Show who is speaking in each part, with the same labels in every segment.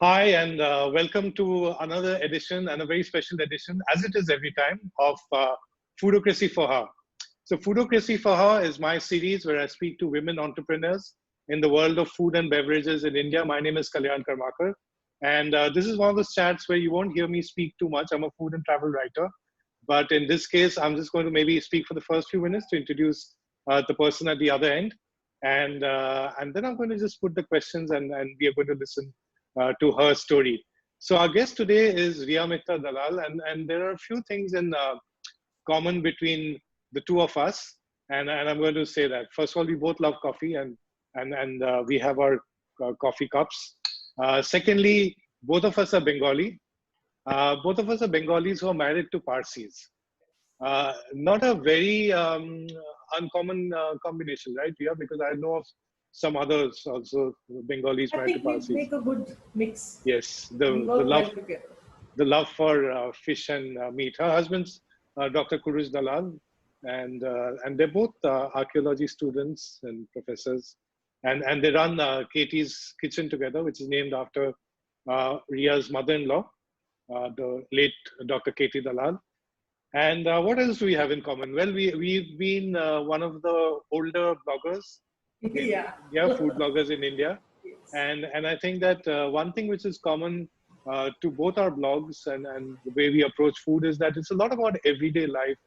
Speaker 1: Hi, and welcome to another edition and a very special edition, as it is every time, of Foodocracy for Her. So, Foodocracy for Her is my series where I speak to women entrepreneurs in the world of food and beverages in India. My name is Kalyan Karmakar, and this is one of those chats where you won't hear me speak too much. I'm a food and travel writer, but in this case, I'm just going to maybe speak for the first few minutes to introduce the person at the other end, and then I'm going to just put the questions, and we are going to listen to her story. So our guest today is Riya Mitra Dalal, and there are a few things in common between the two of us, and I'm going to say that. First of all, we both love coffee, and we have our coffee cups. Secondly, both of us are Bengali. Both of us are Bengalis who are married to Parsis. Not a very uncommon combination, right, Riya? Because I know of some others also, Bengalis
Speaker 2: I
Speaker 1: married to
Speaker 2: think we
Speaker 1: Parsis.
Speaker 2: make a good mix.
Speaker 1: Yes,
Speaker 2: We
Speaker 1: the
Speaker 2: work
Speaker 1: love
Speaker 2: well together.
Speaker 1: for fish and meat. Her husband's Dr. Kurush Dalal, and they're both archaeology students and professors, and they run Katie's Kitchen together, which is named after Ria's mother-in-law, the late Dr. Katie Dalal. And what else do we have in common? Well, we've been one of the older bloggers in,
Speaker 2: Yeah.
Speaker 1: yeah, food bloggers in India,
Speaker 2: Yes.
Speaker 1: and I think that one thing which is common to both our blogs and the way we approach food is that it's a lot about everyday life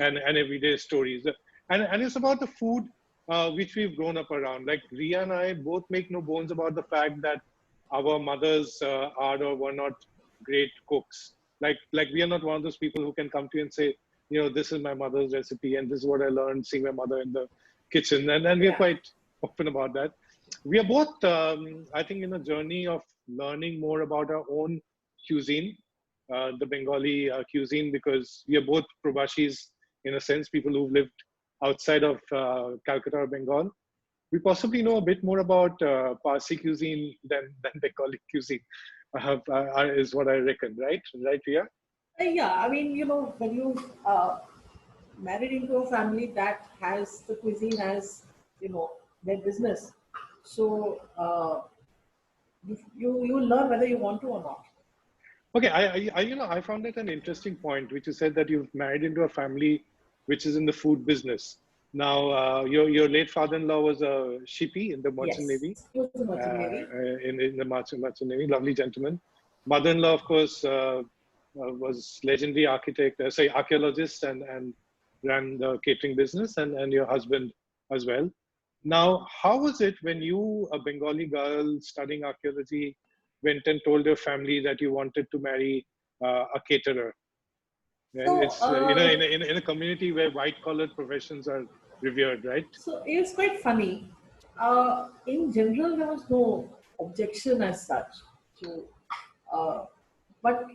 Speaker 1: and everyday stories, and it's about the food which we've grown up around. Like Riya and I both make no bones about the fact that our mothers are or were not great cooks. Like we are not one of those people who can come to you and say, this is my mother's recipe and this is what I learned seeing my mother in the kitchen, and we are
Speaker 2: Yeah.
Speaker 1: quite open about that. We are both, I think, in a journey of learning more about our own cuisine, the Bengali cuisine, because we are both Probashis in a sense, people who've lived outside of Calcutta or Bengal. We possibly know a bit more about Parsi cuisine than Bengali cuisine, is what I reckon, right? Right, Ria?
Speaker 2: Yeah, I mean, when you married into a family that has the cuisine as, their business, so you learn whether you want to or not.
Speaker 1: Okay, I found it an interesting point, which you said that you've married into a family which is in the food business. Now, your late father-in-law was a shippy in the Merchant
Speaker 2: Yes,
Speaker 1: Navy,
Speaker 2: he was a merchant navy.
Speaker 1: in the Merchant Navy, lovely gentleman. Mother-in-law, of course, was legendary archaeologist, and ran the catering business, and your husband as well. Now, how was it when you, a Bengali girl studying archaeology, went and told your family that you wanted to marry a caterer? And
Speaker 2: So,
Speaker 1: it's in a community where white-collar professions are revered, right?
Speaker 2: so it was quite funny. In general, there was no objection as such. So, uh, but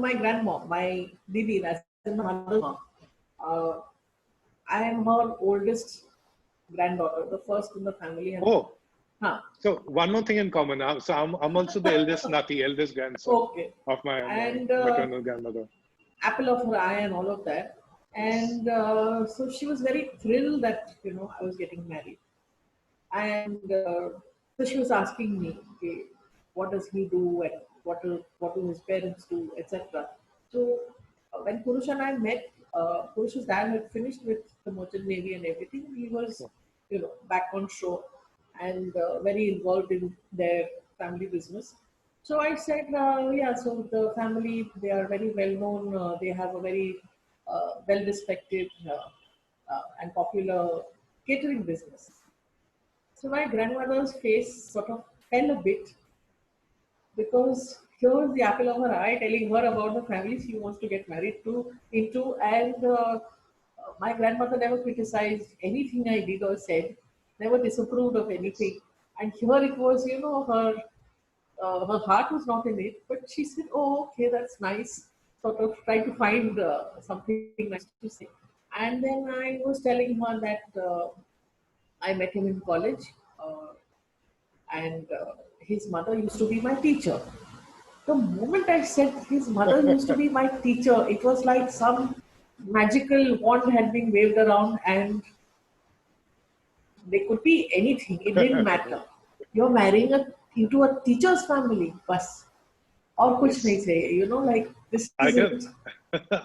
Speaker 2: my grandma, my Didi, that's my mother-in-law, uh, I am her oldest granddaughter, the first in the family, and
Speaker 1: Oh,
Speaker 2: huh,
Speaker 1: so one more thing in common. So I'm also the eldest nati, eldest grandson
Speaker 2: okay,
Speaker 1: of my
Speaker 2: and
Speaker 1: maternal grandmother.
Speaker 2: apple of her eye and all of that.
Speaker 1: Yes.
Speaker 2: And so she was very thrilled that I was getting married. And so she was asking me, okay, what does he do and what do his parents do, etc. So when Purush and I met, Purush's dad had finished with the merchant navy and everything. He was, back on shore and very involved in their family business. So I said, yeah, so the family, they are very well known. They have a very well respected and popular catering business. So my grandmother's face sort of fell a bit because here's the apple of her eye telling her about the family she wants to get married to into, and my grandmother never criticized anything I did or said, never disapproved of
Speaker 1: Yes.
Speaker 2: anything. And here it was, her heart was not in it, but she said, "Oh, okay, that's nice." Sort of trying to find something nice to say. And then I was telling her that I met him in college, and his mother used to be my teacher. The moment I said his mother used to be my teacher, it was like some magical wand had been waved around, and they could be anything. It didn't matter. You're marrying a into a teacher's family, bus. Or kuch
Speaker 1: Yes.
Speaker 2: nahi chahiye, you know, like this
Speaker 1: I
Speaker 2: is
Speaker 1: can
Speaker 2: it.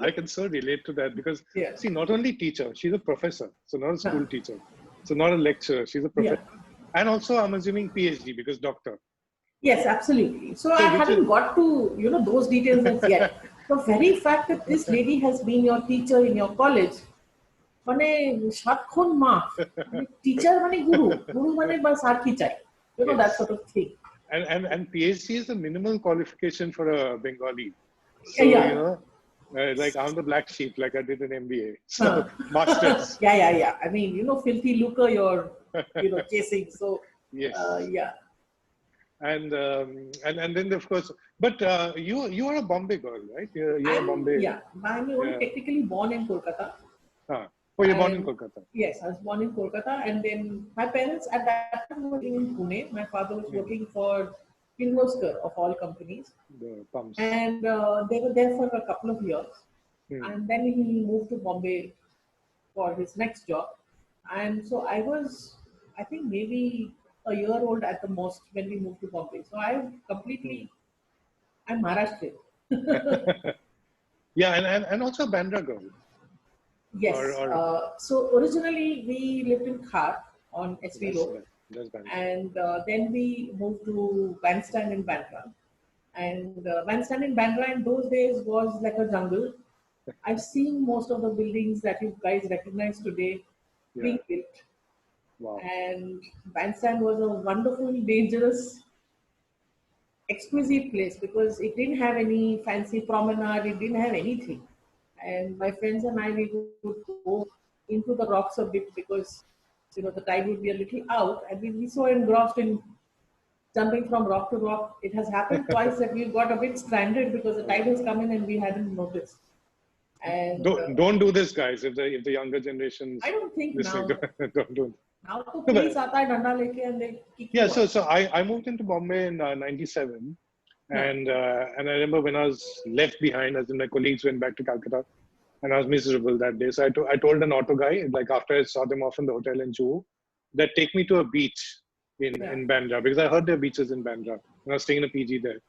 Speaker 1: I can so relate to that because
Speaker 2: Yeah.
Speaker 1: see, not only teacher, she's a professor, so not a
Speaker 2: Huh.
Speaker 1: school teacher, so not a lecturer, she's a
Speaker 2: Yeah.
Speaker 1: professor, and also I'm assuming PhD because doctor.
Speaker 2: Yes, absolutely. So
Speaker 1: So
Speaker 2: I
Speaker 1: which
Speaker 2: hadn't
Speaker 1: is
Speaker 2: got to, you know, those details as yet. The very fact that this lady has been your teacher in your college, মানে সাতক্ষণ মা, মানে teacher মানে guru মানে বাস আর কি চাই, you know, that
Speaker 1: yes,
Speaker 2: sort of thing.
Speaker 1: and PhD is the minimal qualification for a Bengali. So
Speaker 2: Yeah.
Speaker 1: like I'm the black sheep, like I did an MBA, so
Speaker 2: Huh.
Speaker 1: masters.
Speaker 2: Yeah. I mean, you know, filthy lucre you're, you know, chasing. So,
Speaker 1: Yes.
Speaker 2: yeah.
Speaker 1: And then of course, but you are a Bombay girl, right? You're a Bombay.
Speaker 2: Yeah, I'm technically born in Kolkata.
Speaker 1: Oh, you're born in Kolkata.
Speaker 2: Yes, I was born in Kolkata, and then my parents at that time were living in Pune. My father was working for Kirloskar of all companies,
Speaker 1: The pumps.
Speaker 2: and they were there for a couple of years, and then he moved to Bombay for his next job, and so I was, I think maybe a year old at the most when we moved to Bombay. So I'm Maharashtrian.
Speaker 1: Yeah, and also a Bandra girl.
Speaker 2: Yes. So originally we lived in Khar on SV Road,
Speaker 1: That's Bandra.
Speaker 2: and then we moved to Bandstand in Bandra. And Bandstand in Bandra in those days was like a jungle. I've seen most of the buildings that you guys recognize today being built.
Speaker 1: Wow.
Speaker 2: And Bandstand was a wonderful, dangerous, exquisite place because it didn't have any fancy promenade, it didn't have anything. And my friends and I, we would go into the rocks a bit because, you know, the tide would be a little out, and we were so engrossed in jumping from rock to rock. It has happened twice that we got a bit stranded because the tide has come in and we hadn't noticed. And
Speaker 1: don't do this, guys. If the younger generations,
Speaker 2: I don't think now.
Speaker 1: Don't do it.
Speaker 2: Now to police aata hai danda leke and they kick you out.
Speaker 1: So I moved into Bombay in '97, and I remember when I was left behind, as in my colleagues went back to Calcutta, and I was miserable that day. So I told an auto guy, like after I saw them off in the hotel in Juhu, that take me to a beach in Bandra, because I heard there are beaches in Bandra, and I was staying in a PG there.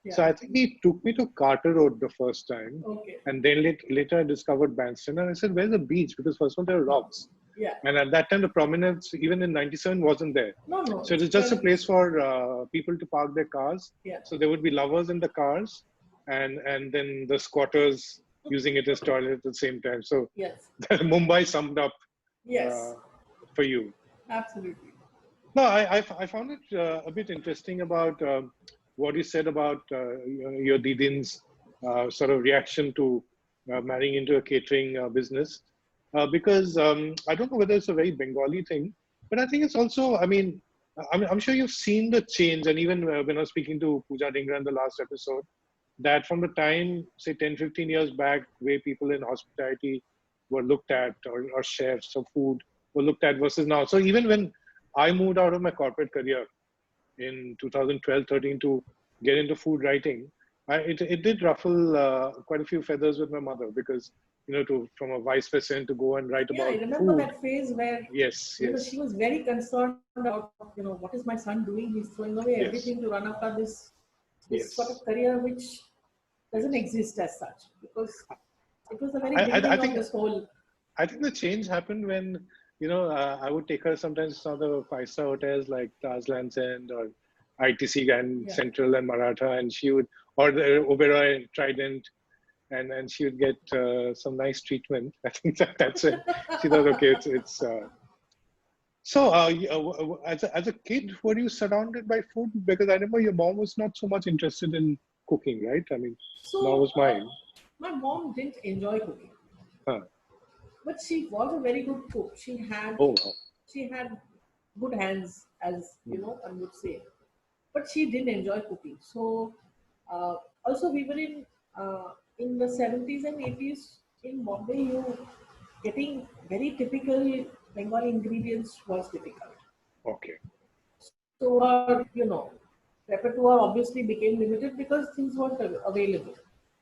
Speaker 1: Yeah. So I think he took me to Carter Road the first time, and then later I discovered Bandstand, and I said, "Where's the beach?" Because first of all, there are rocks.
Speaker 2: Yeah.
Speaker 1: And at that time, the prominence, even in '97, wasn't there.
Speaker 2: No.
Speaker 1: So it was just a place for people to park their cars.
Speaker 2: Yeah.
Speaker 1: So there would be lovers in the cars, and then the squatters using it as toilet at the same time. So
Speaker 2: yes.
Speaker 1: Mumbai summed up for you.
Speaker 2: Absolutely.
Speaker 1: No, I found it a bit interesting about what you said about your Didin's sort of reaction to marrying into a catering business. Because I don't know whether it's a very Bengali thing, but I think it's also, I'm sure you've seen the change. And even when I was speaking to Pooja Dhingra in the last episode, that from the time, say 10, 15 years back, where people in hospitality were looked at, or chefs of food were looked at versus now. So even when I moved out of my corporate career in 2012-13 to get into food writing, it did ruffle quite a few feathers with my mother, because from a vice president to go and write about food.
Speaker 2: I remember that phase where
Speaker 1: yes.
Speaker 2: She was very concerned about, what is my son doing? He's throwing away everything to run after this sort of career, which doesn't exist as such, because it was the very beginning of this whole.
Speaker 1: I think the change happened when, I would take her sometimes to some of the five-star hotels like Taj Lands End or ITC Grand Central and Maratha, and she would, or the Oberoi Trident, and she would get some nice treatment. I think that's it. She thought, okay, it's. So, as a kid, were you surrounded by food? Because I remember your mom was not so much interested in cooking, right? I mean, nor was mine.
Speaker 2: My mom didn't enjoy cooking, but she was a very good cook. She had good hands, as one would say, but she didn't enjoy cooking. So, also we were in the 70s and 80s in Bombay, getting very typical Bengali ingredients was difficult.
Speaker 1: Okay.
Speaker 2: So repertoire obviously became limited because things weren't available.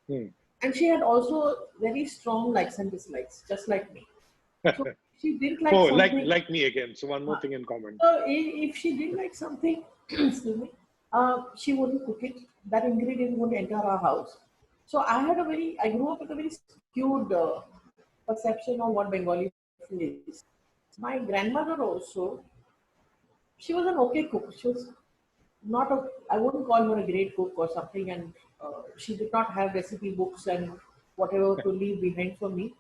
Speaker 2: And she had also very strong likes and dislikes, just like me. So she didn't like something.
Speaker 1: like me again. So one more thing in common.
Speaker 2: So if she didn't like something, excuse me, She wouldn't cook it. That ingredient wouldn't enter our house. So I grew up with a very skewed perception of what Bengali food is. My grandmother also, she was an okay cook. She was not a, I wouldn't call her a great cook or something, and she did not have recipe books and whatever to leave behind for me.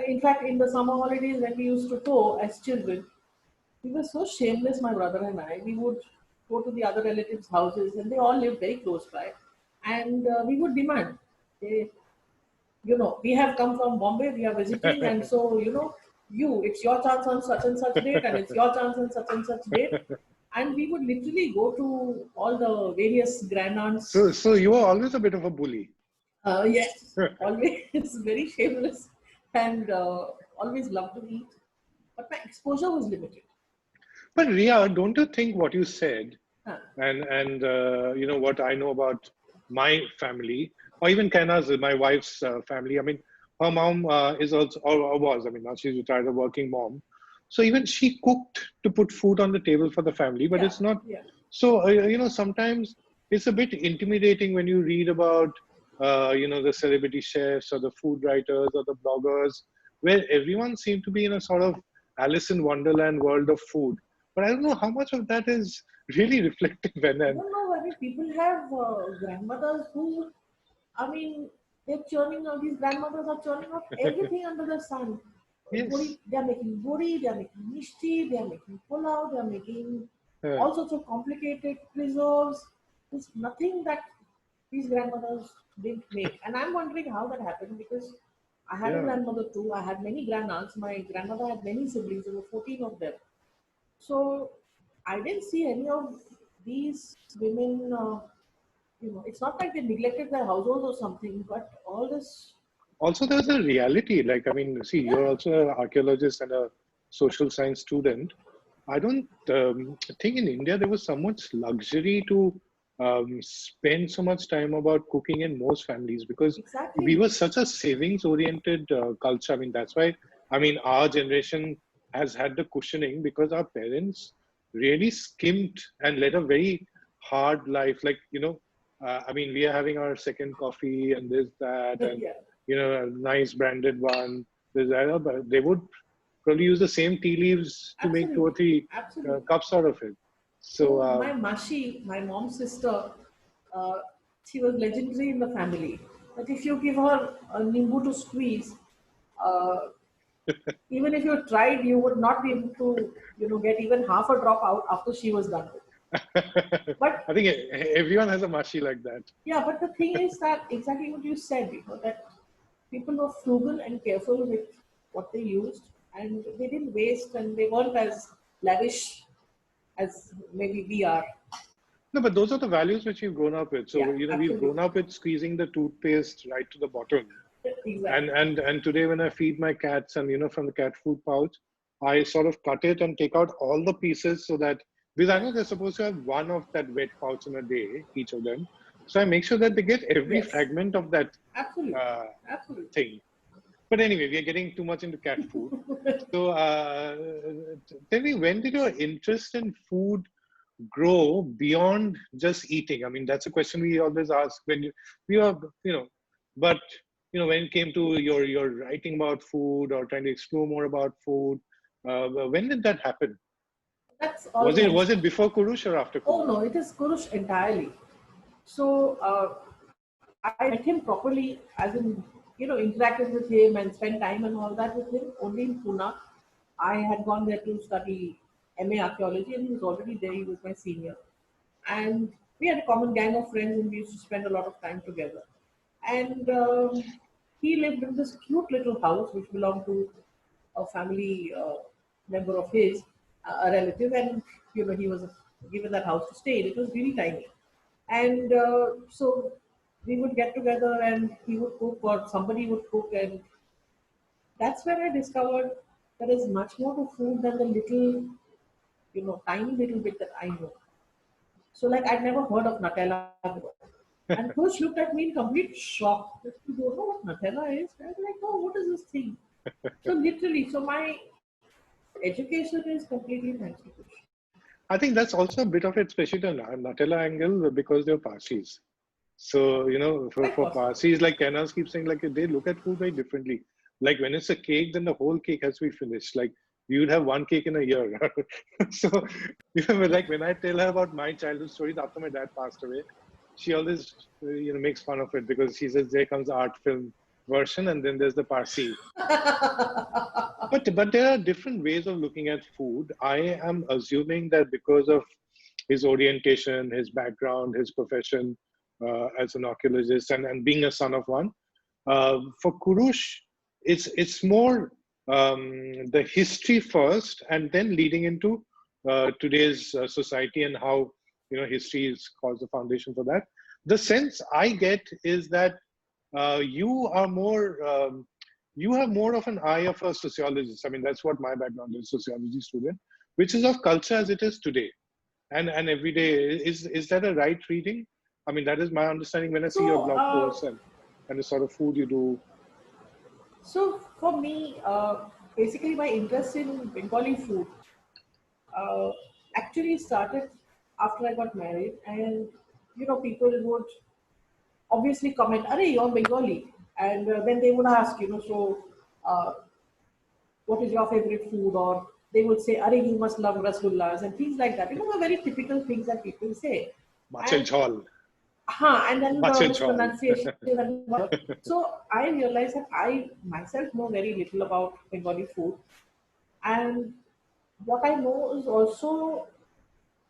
Speaker 2: In fact, in the summer holidays when we used to go as children, we were so shameless, my brother and I. We would go to the other relatives' houses, and they all lived very close by. And we would demand, they, we have come from Bombay, we are visiting, and so, it's your chance on such and such date, and it's your chance on such and such date. And we would literally go to all the various grand aunts.
Speaker 1: So you were always a bit of a bully.
Speaker 2: Yes, always very shameless and always loved to eat. But my exposure was limited.
Speaker 1: But Ria, don't you think what you said
Speaker 2: Huh.
Speaker 1: and what I know about my family, or even Kana's, my wife's family. I mean, her mom is also, or was, I mean, now she's retired, a working mom. So even she cooked to put food on the table for the family, but
Speaker 2: Yeah,
Speaker 1: it's not.
Speaker 2: yeah.
Speaker 1: So sometimes it's a bit intimidating when you read about the celebrity chefs or the food writers or the bloggers, where everyone seemed to be in a sort of Alice in Wonderland world of food. But I don't know how much of that is really reflective and
Speaker 2: No, no, I mean, people have grandmothers who, I mean, they're churning out, these grandmothers are churning out everything under the sun.
Speaker 1: yes.
Speaker 2: They are making buri, they are making mishti, they are making pulao, they are making
Speaker 1: uh,
Speaker 2: all sorts of complicated preserves. There's nothing that these grandmothers didn't make. And I'm wondering how that happened because I had a
Speaker 1: yeah.
Speaker 2: grandmother too. I had many grand aunts. My grandmother had many siblings. There were 14 of them. So I didn't see any of these women. It's not like they neglected their households or something, but all this,
Speaker 1: Also, there's a reality. Like, I mean, see, you're
Speaker 2: yeah,
Speaker 1: also an archaeologist and a social science student. I don't think in India there was so much luxury to spend so much time about cooking in most families because we
Speaker 2: exactly,
Speaker 1: were such a savings oriented culture. I mean, that's why, I mean, our generation has had the cushioning because our parents really skimmed and led a very hard life. Like, I mean, we are having our second coffee and this, that, and,
Speaker 2: yeah,
Speaker 1: a nice branded one. There's that, but they would probably use the same tea leaves to make two or
Speaker 2: absolutely,
Speaker 1: three
Speaker 2: absolutely.
Speaker 1: cups out of it. So,
Speaker 2: So my Mashi, my mom's sister, uh, she was legendary in the family. But if you give her a nimbu to squeeze, uh, even if you tried, you would not be able to, get even half a drop out after she was done with. But
Speaker 1: I think everyone has a mashi like that.
Speaker 2: yeah, but the thing is that exactly what you said, that people were frugal and careful with what they used, and they didn't waste, and they weren't as lavish as maybe we are.
Speaker 1: No, but those are the values which we've grown up with.
Speaker 2: Yeah,
Speaker 1: So, we've
Speaker 2: absolutely.
Speaker 1: grown up with squeezing the toothpaste right to the bottom. And
Speaker 2: Exactly.
Speaker 1: and and today when I feed my cats and from the cat food pouch, I sort of cut it and take out all the pieces so that because I
Speaker 2: Yeah.
Speaker 1: know they're supposed to have one of that wet pouch in a day, each of them. So I make sure that they get every
Speaker 2: Yes.
Speaker 1: fragment of that
Speaker 2: Absolutely.
Speaker 1: uh,
Speaker 2: Absolutely.
Speaker 1: thing. But anyway, we are getting too much into cat food. So tell me, when did your interest in food grow beyond just eating? I mean, that's a question we always ask when we are, but when it came to your writing about food or trying to explore more about food, when did that happen?
Speaker 2: That's
Speaker 1: Was it
Speaker 2: almost.
Speaker 1: was it before Kurush or after
Speaker 2: Oh
Speaker 1: Kurush?
Speaker 2: no, it is Kurush entirely. So I met him properly, as in interacted with him and spent time and all that with him only in Pune. I had gone there to study MA archaeology, and he was already there. He was my senior, and we had a common gang of friends, and we used to spend a lot of time together. And he lived in this cute little house which belonged to a family member of his, a relative, and he was given that house to stay in. It was really tiny, and so we would get together, and he would cook or somebody would cook, and that's where I discovered there is much more to food than the little, tiny little bit that I know. So like I'd never heard of Nutella before. And Kush looked at me in complete shock. You don't know what Nutella is? I was like, oh, what is this thing? So literally, so my education is completely thanks to Kush.
Speaker 1: I think that's also a bit of it, especially the Nutella angle, because they're Parsis. So,
Speaker 2: Quite
Speaker 1: for
Speaker 2: possible.
Speaker 1: Parsis, like Kenas keeps saying, like they look at food very differently. Like when it's a cake, then the whole cake has to be finished. Like we would have one cake in a year. So, like when I tell her about my childhood stories after my dad passed away, she always, makes fun of it because she says there comes the art film version and then there's the Parsi. But there are different ways of looking at food. I am assuming that because of his orientation, his background, his profession as an archaeologist, and being a son of one, for Kurush, it's more the history first, and then leading into today's society and how history is called the foundation for that. The sense I get is that you are more. You have more of an eye of a sociologist. I mean, that's what my background is, sociology student, which is of culture as it is today and every day. Is that a right reading? I mean, that is my understanding when I see your
Speaker 2: So,
Speaker 1: blog posts and the sort of food you do.
Speaker 2: so for me, basically my interest in Bengali food uh, actually started after I got married, and people would obviously comment, "Arey, you're Bengali," and then they would ask, so what is your favorite food? Or they would say, "Arey, you must love rasgullas," and things like that. The very typical things that people say,
Speaker 1: Machel
Speaker 2: and
Speaker 1: jhol,
Speaker 2: and then the
Speaker 1: machel jhol.
Speaker 2: mispronunciation and whatever. So I realized that I myself know very little about Bengali food, and what I know is also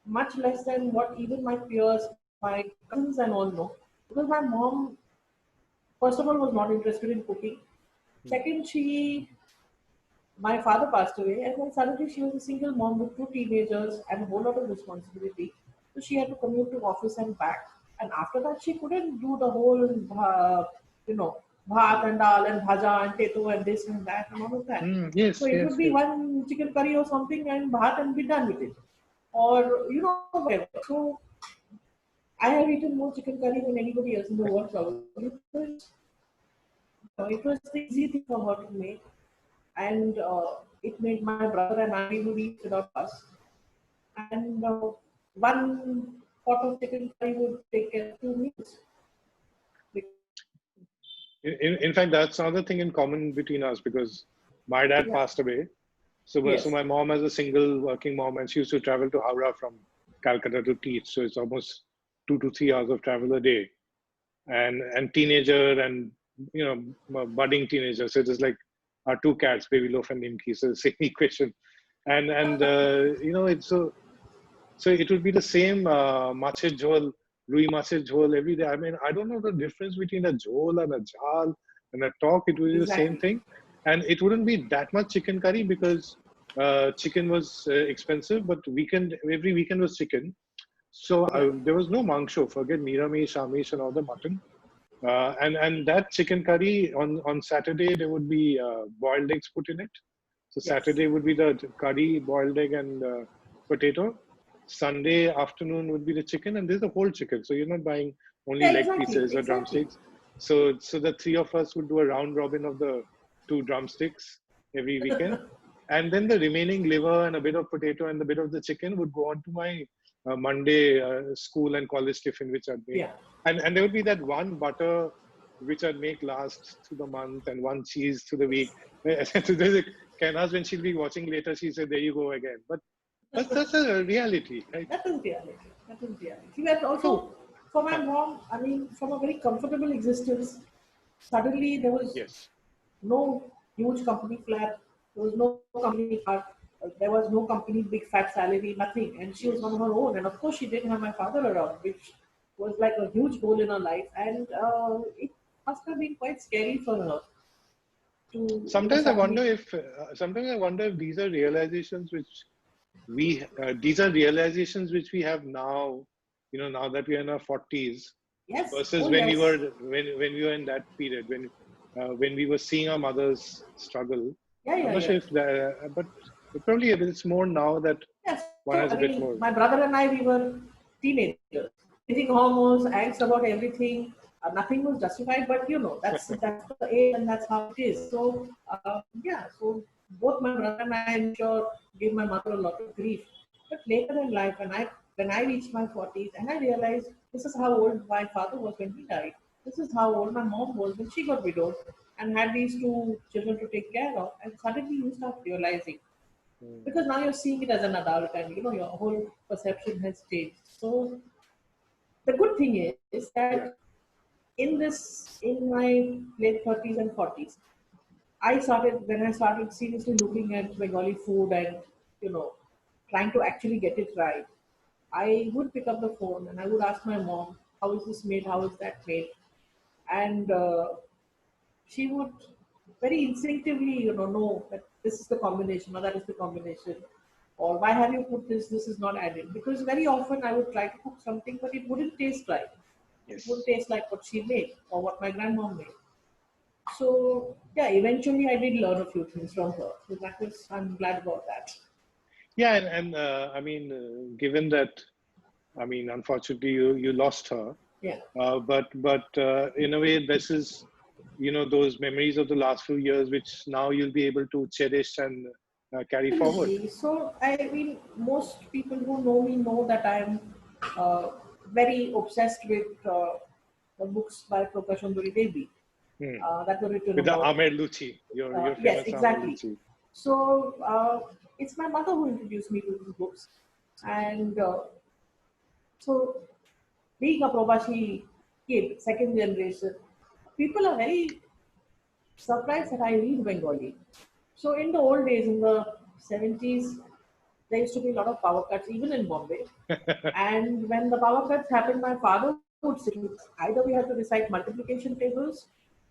Speaker 2: much less than what even my peers, my cousins, and all know. Because my mom, first of all, was not interested in cooking. Second, my father passed away, and then suddenly she was a single mom with two teenagers and a whole lot of responsibility. So she had to commute to office and back. And after that, she couldn't do the whole, you know, bhat and dal and bhaja and teto and this and that and all of that. So
Speaker 1: Yes,
Speaker 2: it
Speaker 1: yes,
Speaker 2: would be
Speaker 1: yes.
Speaker 2: one chicken curry or something and bhat and be done with it. Or, whatever. So I have eaten more chicken curry than anybody else in the world probably. It was the easy thing for her to make, and it made my brother and I, we would eat without fuss. And one pot of chicken curry would take care of 2 meals.
Speaker 1: In fact, that's another thing in common between us because my dad
Speaker 2: Yeah.
Speaker 1: passed away. So
Speaker 2: Yes.
Speaker 1: my mom is a single working mom, and she used to travel to Howrah from Calcutta to teach. So it's almost 2 to 3 hours of travel a day, and teenager and budding teenager. So it is like our two cats, Baby Loaf and Nimki. So the same equation, and it's so it would be the same mache jhol, rui mache jhol every day. I mean, I don't know the difference between a jhol and a jhal and a talk. It would be the same
Speaker 2: Exactly.
Speaker 1: thing, and it wouldn't be that much chicken curry because chicken was expensive. But every weekend was chicken, so
Speaker 2: Yeah.
Speaker 1: there was no mangsho. Forget Niramish, Amish, and all the mutton. And that chicken curry on Saturday there would be boiled eggs put in it. So
Speaker 2: Yes.
Speaker 1: Saturday would be the curry, boiled egg, and potato. Sunday afternoon would be the chicken, and there's a whole chicken. So you're not buying only
Speaker 2: Yeah.
Speaker 1: leg
Speaker 2: Exactly.
Speaker 1: pieces or
Speaker 2: Exactly.
Speaker 1: drumsticks. So the three of us would do a round robin of the two drumsticks every weekend, and then the remaining liver and a bit of potato and the bit of the chicken would go on to my Monday school and college tiffin, which I'd make.
Speaker 2: Yeah.
Speaker 1: And there would be that one butter which I'd make last through the month and one cheese through the week. So there's a, Kenaz, when she'll be watching later, she said, "There you go again." But that's a reality, right?
Speaker 2: That is reality. That is reality. And
Speaker 1: So,
Speaker 2: also, for my
Speaker 1: huh,
Speaker 2: mom, I mean, from a very comfortable existence, suddenly there was
Speaker 1: yes.
Speaker 2: no huge company flat, there was no company car, there was no company big fat salary, nothing. And she was on
Speaker 1: Yes.
Speaker 2: her own. And of course, she didn't have my father around, which was like a huge hole in her life. And it must have been quite scary for her to, suddenly.
Speaker 1: Sometimes I wonder if these are realizations these are realizations which we have now, now that we are in our 40s
Speaker 2: Yes,
Speaker 1: versus
Speaker 2: oh yes.
Speaker 1: when we were in that period when we were seeing our mothers struggle.
Speaker 2: Yeah,
Speaker 1: I'm
Speaker 2: yeah,
Speaker 1: not
Speaker 2: yeah.
Speaker 1: sure if that, but probably it's more now that
Speaker 2: Yes.
Speaker 1: one
Speaker 2: So,
Speaker 1: has
Speaker 2: I
Speaker 1: a bit
Speaker 2: mean,
Speaker 1: more.
Speaker 2: my brother and I, we were teenagers. Anything hormones, angst about everything. Nothing was justified, but that's the age and that's how it is. So, yeah, so both my brother and I, I'm sure, gave my mother a lot of grief. But later in life, when I reached my 40s and I realized this is how old my father was when he died. This is how old my mom was when she got widowed and had these two children to take care of. And suddenly you start realizing,
Speaker 1: Mm.
Speaker 2: because now you're seeing it as an adult and your whole perception has changed. So the good thing is
Speaker 1: Yeah.
Speaker 2: that in my late 30s and 40s, when I started seriously looking at Bengali food and, you know, trying to actually get it right, I would pick up the phone and I would ask my mom, how is this made? How is that made? And she would very instinctively, know that this is the combination or that is the combination. Or why have you put this? This is not added. Because very often I would try to cook something, but it wouldn't taste right. It wouldn't
Speaker 1: Yes.
Speaker 2: taste like what she made or what my grandmom made. So yeah, eventually I did learn a few things from her. So I'm glad about that.
Speaker 1: Yeah, and I mean, given that, I mean, unfortunately, you lost her,
Speaker 2: Yeah.
Speaker 1: but in a way, this is, those memories of the last few years, which now you'll be able to cherish and carry forward.
Speaker 2: Absolutely. So, I mean, most people who know me know that I'm uh, very obsessed with the books by Prokashunduri Devi
Speaker 1: Hmm.
Speaker 2: that were written
Speaker 1: With the
Speaker 2: about.
Speaker 1: Amer Lucci, your
Speaker 2: Yes,
Speaker 1: famous Amer
Speaker 2: exactly.
Speaker 1: Lucci.
Speaker 2: So, it's my mother who introduced me to these books. And so, being a Probashi kid, second generation, people are very surprised that I read Bengali. So in the old days, in the 70s, there used to be a lot of power cuts, even in Bombay. And when the power cuts happened, my father would sit with us. Either we had to recite multiplication tables,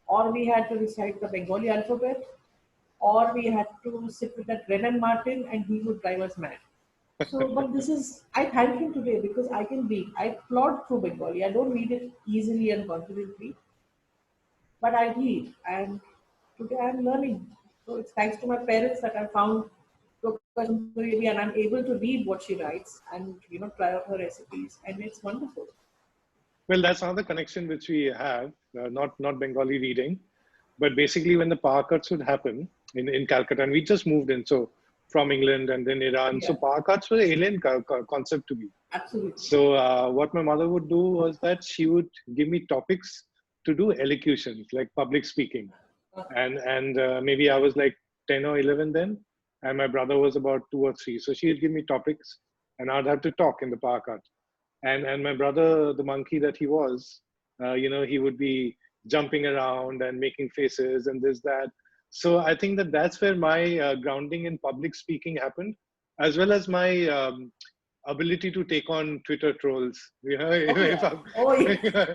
Speaker 2: or we had to recite the Bengali alphabet, or we had to sit with that Renan Martin, and he would drive us mad. So, but I thank him today because I can read. I plod through Bengali. I don't read it easily and confidently, but I read, and today I'm learning. So it's thanks to my parents that I found Prokashunduri and I'm able to read what she writes and try out her recipes, and it's wonderful.
Speaker 1: Well, that's another connection which we have, not Bengali reading, but basically when the power cuts would happen in Calcutta, and we just moved in, so from England and then Iran, so
Speaker 2: Yeah,
Speaker 1: power cuts were an alien concept to me.
Speaker 2: absolutely.
Speaker 1: So what my mother would do was that she would give me topics to do elocutions, like public speaking, and maybe I was like 10 or 11 then, and my brother was about 2 or 3. So she'd give me topics, and I'd have to talk in the power cut. And my brother, the monkey that he was, he would be jumping around and making faces and this that. So I think that that's where my grounding in public speaking happened, as well as my ability to take on Twitter trolls.
Speaker 2: Oh
Speaker 1: If
Speaker 2: yeah,
Speaker 1: I'm,
Speaker 2: oh yeah.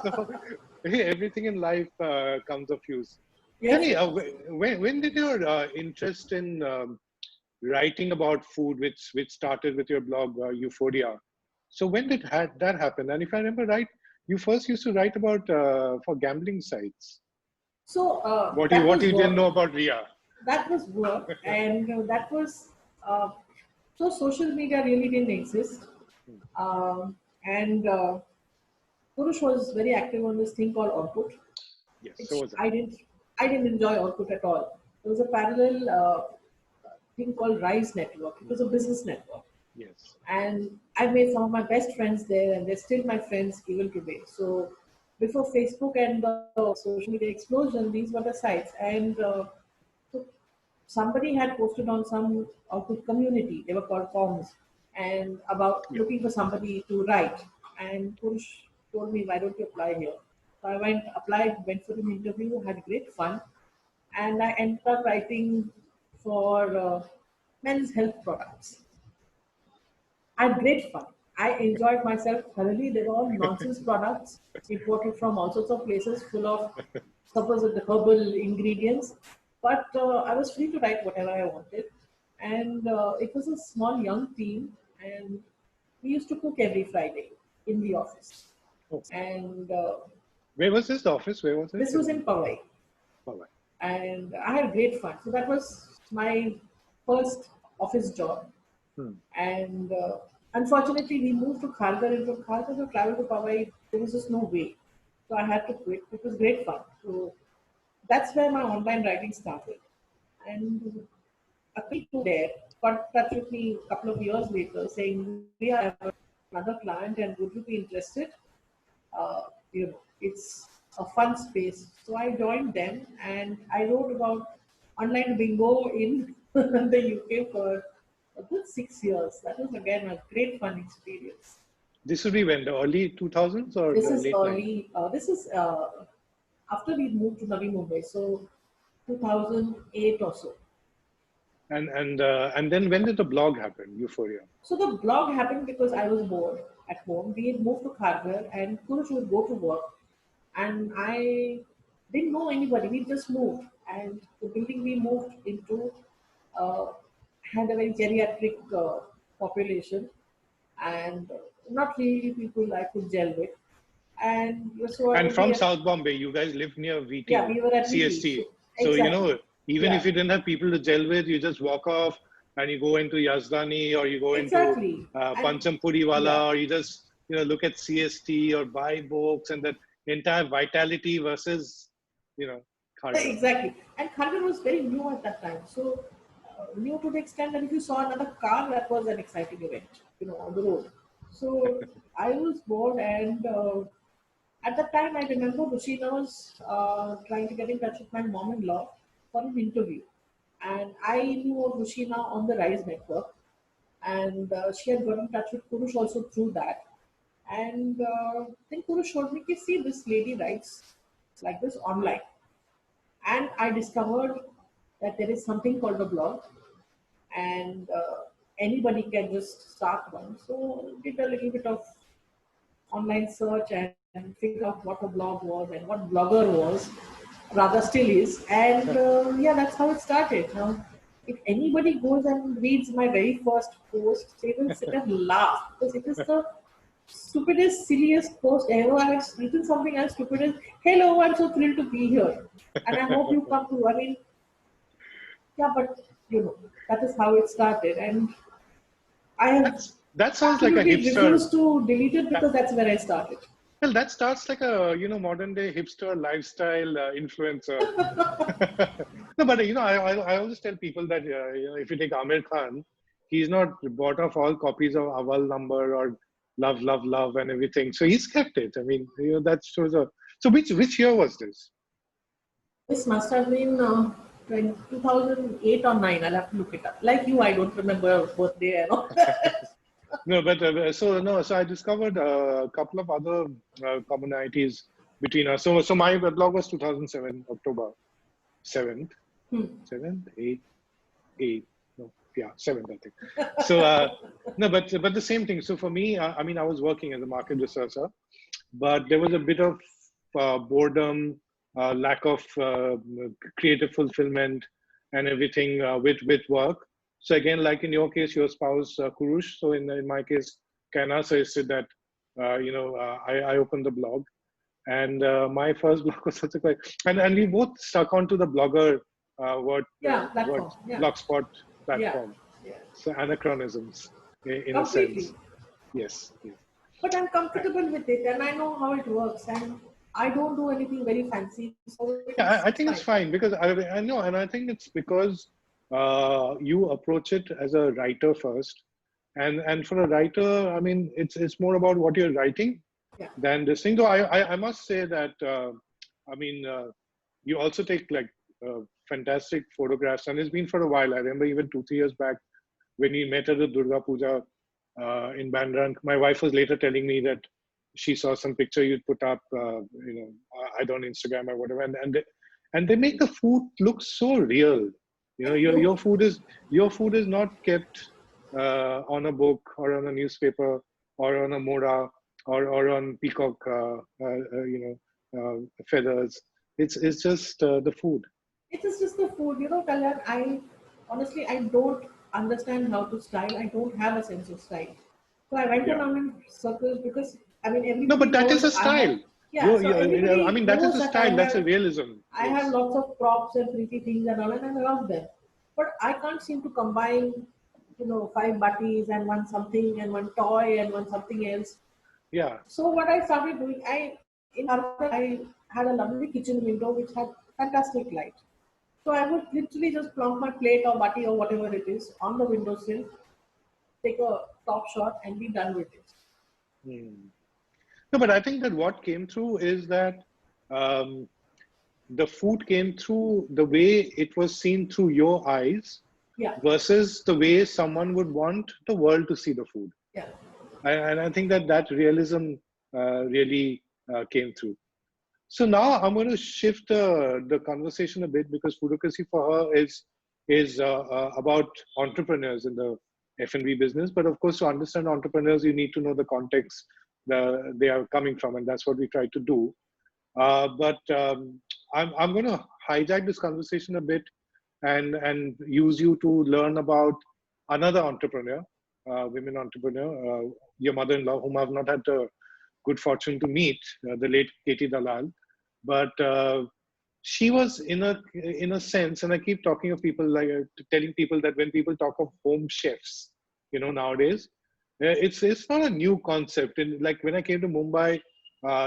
Speaker 1: so everything in life comes of use. Tell
Speaker 2: Yes,
Speaker 1: me,
Speaker 2: it does.
Speaker 1: when did your interest in writing about food, which started with your blog Euphoria? So when did that happen? And if I remember right, you first used to write about for gambling sites.
Speaker 2: So
Speaker 1: What
Speaker 2: that
Speaker 1: what
Speaker 2: was
Speaker 1: you didn't
Speaker 2: work.
Speaker 1: know about Ria?
Speaker 2: That was work, and that was uh, so social media really didn't exist, and Purush was very active on this thing called Orkut,
Speaker 1: Yes, so
Speaker 2: which
Speaker 1: was I.
Speaker 2: I didn't enjoy Orkut at all. There was a parallel thing called Rise Network. It was a business network,
Speaker 1: Yes.
Speaker 2: and I made some of my best friends there, and they're still my friends even today. So before Facebook and the social media explosion, these were the sites, and so somebody had posted on some Outlook community, they were called forums, and about
Speaker 1: Yeah.
Speaker 2: looking for somebody to write. And Purush told me, why don't you apply here? So I applied, went for an interview, had great fun, and I ended up writing for men's health products. I had great fun. I enjoyed myself thoroughly. They were all nonsense products imported from all sorts of places, full of supposed herbal ingredients. But I was free to write whatever I wanted. And it was a small, young team. And we used to cook every Friday in the office.
Speaker 1: Oh,
Speaker 2: And
Speaker 1: where was this? The office? Where was it?
Speaker 2: this was in Powai.
Speaker 1: Mumbai.
Speaker 2: And I had great fun. So that was my first office job.
Speaker 1: Hmm.
Speaker 2: And unfortunately, we moved to Kharghar, and from Kharghar to travel to Powai, there was just no way. So I had to quit. It was great fun. So that's where my online writing started. And a colleague there. got in touch with me a couple of years later saying, we have another client and would you be interested? It's a fun space. So I joined them and I wrote about online bingo in the UK for a good 6 years. That was again a great fun experience.
Speaker 1: This would be when, the early 2000s or
Speaker 2: This
Speaker 1: the
Speaker 2: is
Speaker 1: late 90s?
Speaker 2: early, this is after we moved to Navi Mumbai, so 2008 or so.
Speaker 1: And then when did the blog happen, Euphoria?
Speaker 2: So the blog happened because I was bored at home. We had moved to Kharghar and Kurush would go to work and I didn't know anybody. We just moved and the building we moved into uh, had a very geriatric population and not really people I could gel with. And so I
Speaker 1: And
Speaker 2: would be
Speaker 1: from South Bombay, you guys lived near
Speaker 2: yeah,
Speaker 1: VT,
Speaker 2: we were at VT.
Speaker 1: CST. So,
Speaker 2: Exactly.
Speaker 1: even
Speaker 2: Yeah,
Speaker 1: if you didn't have people to gel with, you just walk off and you go into Yazdani or you go into
Speaker 2: exactly. And
Speaker 1: Pancham
Speaker 2: yeah,
Speaker 1: Puriwala, or you just, look at CST or buy books, and that entire vitality versus, Kharghar.
Speaker 2: exactly. And Kharghar was very new at that time. So new to the extent that if you saw another car, that was an exciting event, on the road. So I was bored and at that time I remember Rushina was trying to get in touch with my mom-in-law for an interview. And I knew of Rushina on the Rise Network. And she had got in touch with Kurush also through that. And then Kurush showed me, see, this lady writes like this online. And I discovered that there is something called a blog, and anybody can just start one. So did a little bit of online search and figure out what a blog was and what blogger was, rather still is. And yeah, that's how it started. Now, if anybody goes and reads my very first post, they will sit and laugh because it is the stupidest, silliest post ever. I have written something as stupid as, "Hello, I'm so thrilled to be here, and I hope you come to." I mean, yeah, but that is how it started, and I have
Speaker 1: That sounds like a
Speaker 2: absolutely
Speaker 1: hipster.
Speaker 2: refused to delete it
Speaker 1: That,
Speaker 2: because that's where I started.
Speaker 1: well, that starts like a modern day hipster lifestyle influencer. No, but I always tell people that if you take Amir Khan, he's not bought off all copies of Awal Number or Love, Love, Love and everything. So he's kept it. I mean, that shows a. So which year was this?
Speaker 2: This must have been 2008 or 9. I'll have to look it up. Like you, I don't remember birthday and all that.
Speaker 1: No, but so I discovered a couple of other commonalities between us. So my blog was 2007 October 7th,
Speaker 2: Hmm.
Speaker 1: 7th, 8th, 8th. No, yeah, 7th I think. So no, but the same thing. So for me, I mean, I was working as a market researcher, but there was a bit of boredom, lack of creative fulfillment, and everything with work. So again, like in your case, your spouse Kurush. So in my case, Kana suggested that I opened the blog, and my first blog was such a quick, and we both stuck onto the blogger
Speaker 2: Yeah,
Speaker 1: word
Speaker 2: platform. Yeah,
Speaker 1: blogspot
Speaker 2: yeah,
Speaker 1: platform.
Speaker 2: yeah.
Speaker 1: So anachronisms in a sense.
Speaker 2: Completely.
Speaker 1: Yes. Yes.
Speaker 2: But I'm comfortable with it and I know how it works and I don't do anything very fancy. So
Speaker 1: Yeah, I
Speaker 2: it's
Speaker 1: think it's
Speaker 2: fine.
Speaker 1: fine because I know, and I think it's because you approach it as a writer first, and for a writer, I mean, it's more about what you're writing
Speaker 2: Yeah.
Speaker 1: than this thing. Though I must say that I mean, you also take like fantastic photographs, and it's been for a while. I remember even 2 3 years back when we met at the Durga Puja in Bandra. My wife was later telling me that she saw some picture you'd put up, either on Instagram or whatever, and they make the food look so real.
Speaker 2: Thank
Speaker 1: Your food is not kept on a book or on a newspaper or on a mora or on peacock, feathers. It's just the food.
Speaker 2: It is just the food, Kalyan. I honestly I don't understand how to style. I don't have a sense of style. So I went
Speaker 1: Yeah.
Speaker 2: around in circles because I mean
Speaker 1: No,
Speaker 2: everybody
Speaker 1: but that is
Speaker 2: knows
Speaker 1: a
Speaker 2: I have
Speaker 1: style.
Speaker 2: yeah, so
Speaker 1: I
Speaker 2: everybody
Speaker 1: mean, that is
Speaker 2: knows
Speaker 1: a
Speaker 2: that I
Speaker 1: style. That's a
Speaker 2: have
Speaker 1: realism.
Speaker 2: I have
Speaker 1: Yes.
Speaker 2: lots of props and pretty things and all and I love them. But I can't seem to combine, five butties and one something and one toy and one something else.
Speaker 1: Yeah.
Speaker 2: So what I started doing, I had a lovely kitchen window which had fantastic light. So I would literally just plonk my plate or bati or whatever it is on the windowsill, take a top shot, and be done with it.
Speaker 1: Hmm. No, but I think that what came through is that um, the food came through the way it was seen through your eyes
Speaker 2: Yeah,
Speaker 1: versus the way someone would want the world to see the food.
Speaker 2: yeah.
Speaker 1: And I think that that realism really came through. So now I'm going to shift the conversation a bit because Foodocracy for her is about entrepreneurs in the F&B business. But of course, to understand entrepreneurs, you need to know the context they are coming from, and that's what we try to do. But I'm going to hijack this conversation a bit and use you to learn about another entrepreneur, women entrepreneur, your mother-in-law, whom I've not had the good fortune to meet, the late Katie Dalal. But she was in a sense, and I keep talking of people like telling people that when people talk of home chefs, nowadays, it's not a new concept. And like when I came to Mumbai,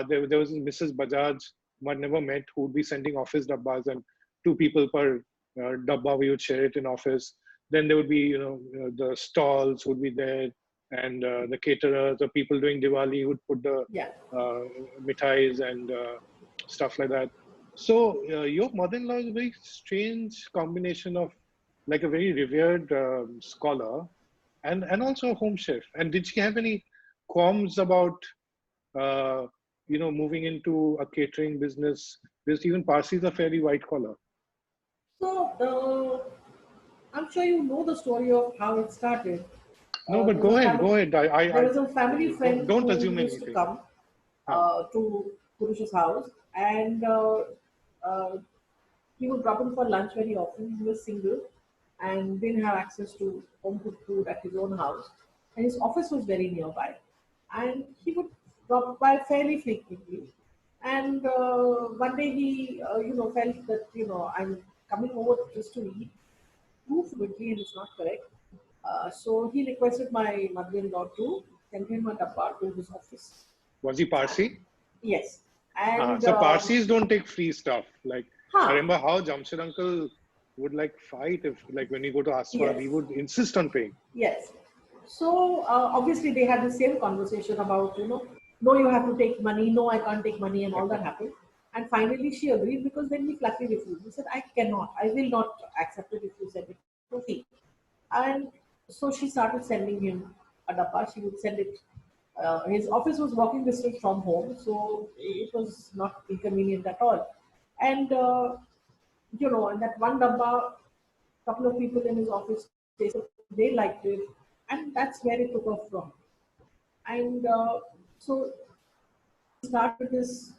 Speaker 1: there was Mrs. Bajaj who I'd never met who would be sending office dabbas and two people per dabba we would share it in office. Then there would be the stalls would be there and the caterers, the people doing Diwali would put the
Speaker 2: Yeah.
Speaker 1: uh, mithais and stuff like that. So your mother-in-law is a very strange combination of like a very revered scholar and also a home chef. And did she have any qualms about uh, moving into a catering business? Because even Parsis are fairly white collar.
Speaker 2: So I'm sure you know the story of how it started.
Speaker 1: No, but
Speaker 2: There's a
Speaker 1: go
Speaker 2: family.
Speaker 1: ahead.
Speaker 2: There was a family friend
Speaker 1: Don't
Speaker 2: who
Speaker 1: assume
Speaker 2: used to
Speaker 1: anything.
Speaker 2: come
Speaker 1: Huh.
Speaker 2: to Purush's house, and uh, he would drop in for lunch very often. He was single and didn't have access to home cooked food at his own house, and his office was very nearby. And he would drop by fairly frequently. And one day he, felt that I'm coming over just to eat too frequently, and it's not correct. So he requested my mother-in-law to send him a dabba to his office.
Speaker 1: Was he Parsi?
Speaker 2: Yes, and
Speaker 1: So Parsis don't take free stuff. Like I
Speaker 2: huh,
Speaker 1: remember how Jamshid uncle would like fight if like when you go to Aswad,
Speaker 2: yes,
Speaker 1: he would insist on paying.
Speaker 2: yes. So obviously they had the same conversation about no, you have to take money, no, I can't take money, and all that happened. And finally she agreed because then he flatly refused. He said, I cannot, I will not accept it if you send it to me. And so she started sending him a dabba. She would send it. His office was walking distance from home, so it was not inconvenient at all. And and that one dabba, couple of people in his office they liked it, and that's where it took off from. And so started this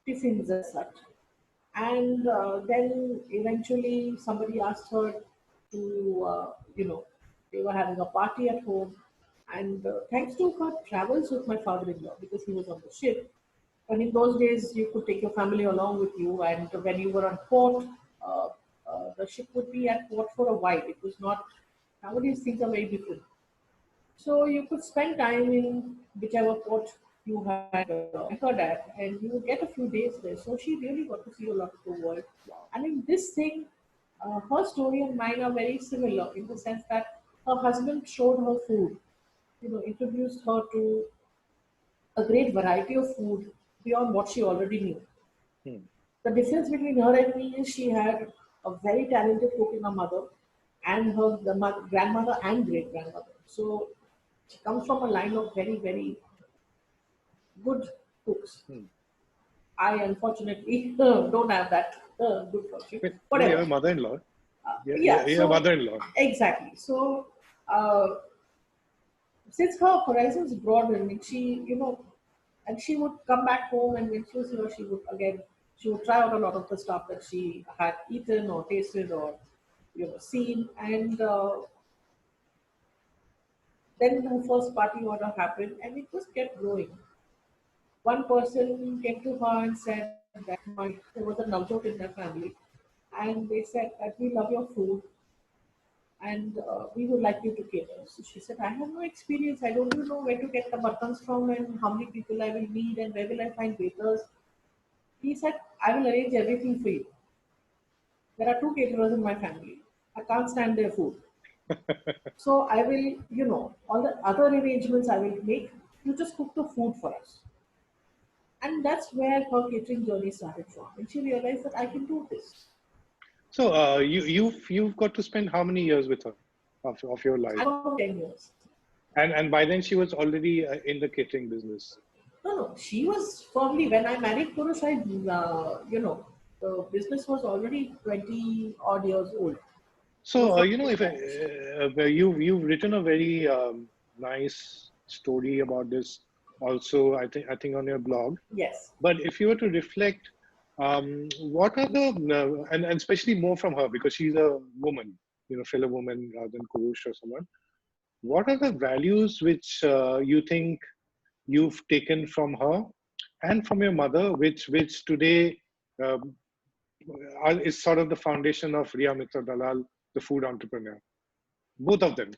Speaker 2: tiffins as such. And then eventually somebody asked her to, they were having a party at home. And thanks to her travels with my father-in-law, because he was on the ship. And in those days, you could take your family along with you. And when you were on port, uh, the ship would be at port for a while. It was not, nowadays things are very different. So you could spend time in whichever port you had anchored at, and you would get a few days there. So she really got to see a lot of the world. And in this thing, her story and mine are very similar in the sense that her husband showed her food, introduced her to a great variety of food beyond what she already knew.
Speaker 1: Hmm.
Speaker 2: The difference between her and me is she had a very talented cook in her mother, and grandmother and great grandmother. So she comes from a line of very, very good cooks.
Speaker 1: Hmm.
Speaker 2: I unfortunately don't have that good fortune.
Speaker 1: Yeah,
Speaker 2: Whatever.
Speaker 1: your mother-in-law.
Speaker 2: Yeah,
Speaker 1: Your
Speaker 2: so
Speaker 1: mother-in-law.
Speaker 2: exactly. So uh, since her horizons broadened, and she would come back home, and when she was here, she would try out a lot of the stuff that she had eaten or tasted or seen. And then her first party order happened, and it just kept growing. One person came to her and said that there was a Navjot in their family, and they said that we love your food, and we would like you to cater. So she said, I have no experience. I don't even know where to get the buttons from and how many people I will need and where will I find waiters. He said, I will arrange everything for you. There are 2 caterers in my family. I can't stand their food. So I will, all the other arrangements I will make. You just cook the food for us. And that's where her catering journey started from. And she realized that I can do this.
Speaker 1: So you've got to spend how many years with her of your life?
Speaker 2: I got 10 years.
Speaker 1: And by then she was already in the catering business.
Speaker 2: No. She was firmly, when I married Purush, the business was already 20 odd years old.
Speaker 1: So if you've written a very nice story about this, also I think on your blog.
Speaker 2: Yes.
Speaker 1: But if you were to reflect, what are the and especially more from her, because she's a woman, fellow woman rather than Kurush or someone. What are the values which you think you've taken from her and from your mother, which today is sort of the foundation of Riya Mitra Dalal, the food entrepreneur? Both of them.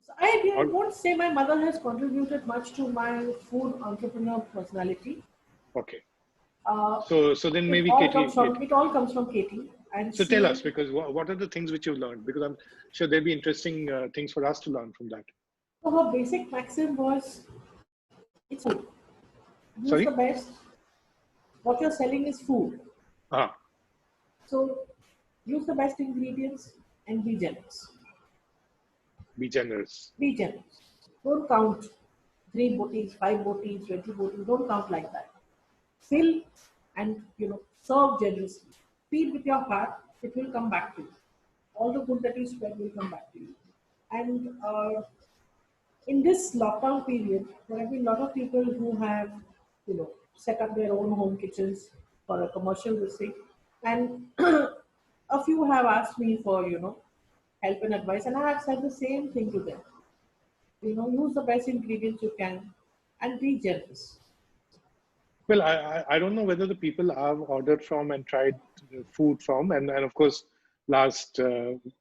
Speaker 2: So I won't say my mother has contributed much to my food entrepreneur personality.
Speaker 1: Okay.
Speaker 2: Uh,
Speaker 1: So then maybe Katie.
Speaker 2: It all comes from Katie. And
Speaker 1: so tell us, because what are the things which you've learned? Because I'm sure there'll be interesting things for us to learn from that.
Speaker 2: So her basic maxim was, it's food. Use
Speaker 1: Sorry?
Speaker 2: the best. What you're selling is food.
Speaker 1: Ah.
Speaker 2: So use the best ingredients and be generous.
Speaker 1: Be generous.
Speaker 2: Be generous. Don't count 3 botis, 5 botis, 20 botis. Don't count like that. Fill and serve generously. Feed with your heart. It will come back to you. All the good that you spread will come back to you. And in this lockdown period, there have been a lot of people who have, set up their own home kitchens for a commercial visit, and a few have asked me for, help and advice, and I have said the same thing to them. Use the best ingredients you can, and be generous.
Speaker 1: Well, I don't know whether the people I've ordered from and tried food from, and of course, last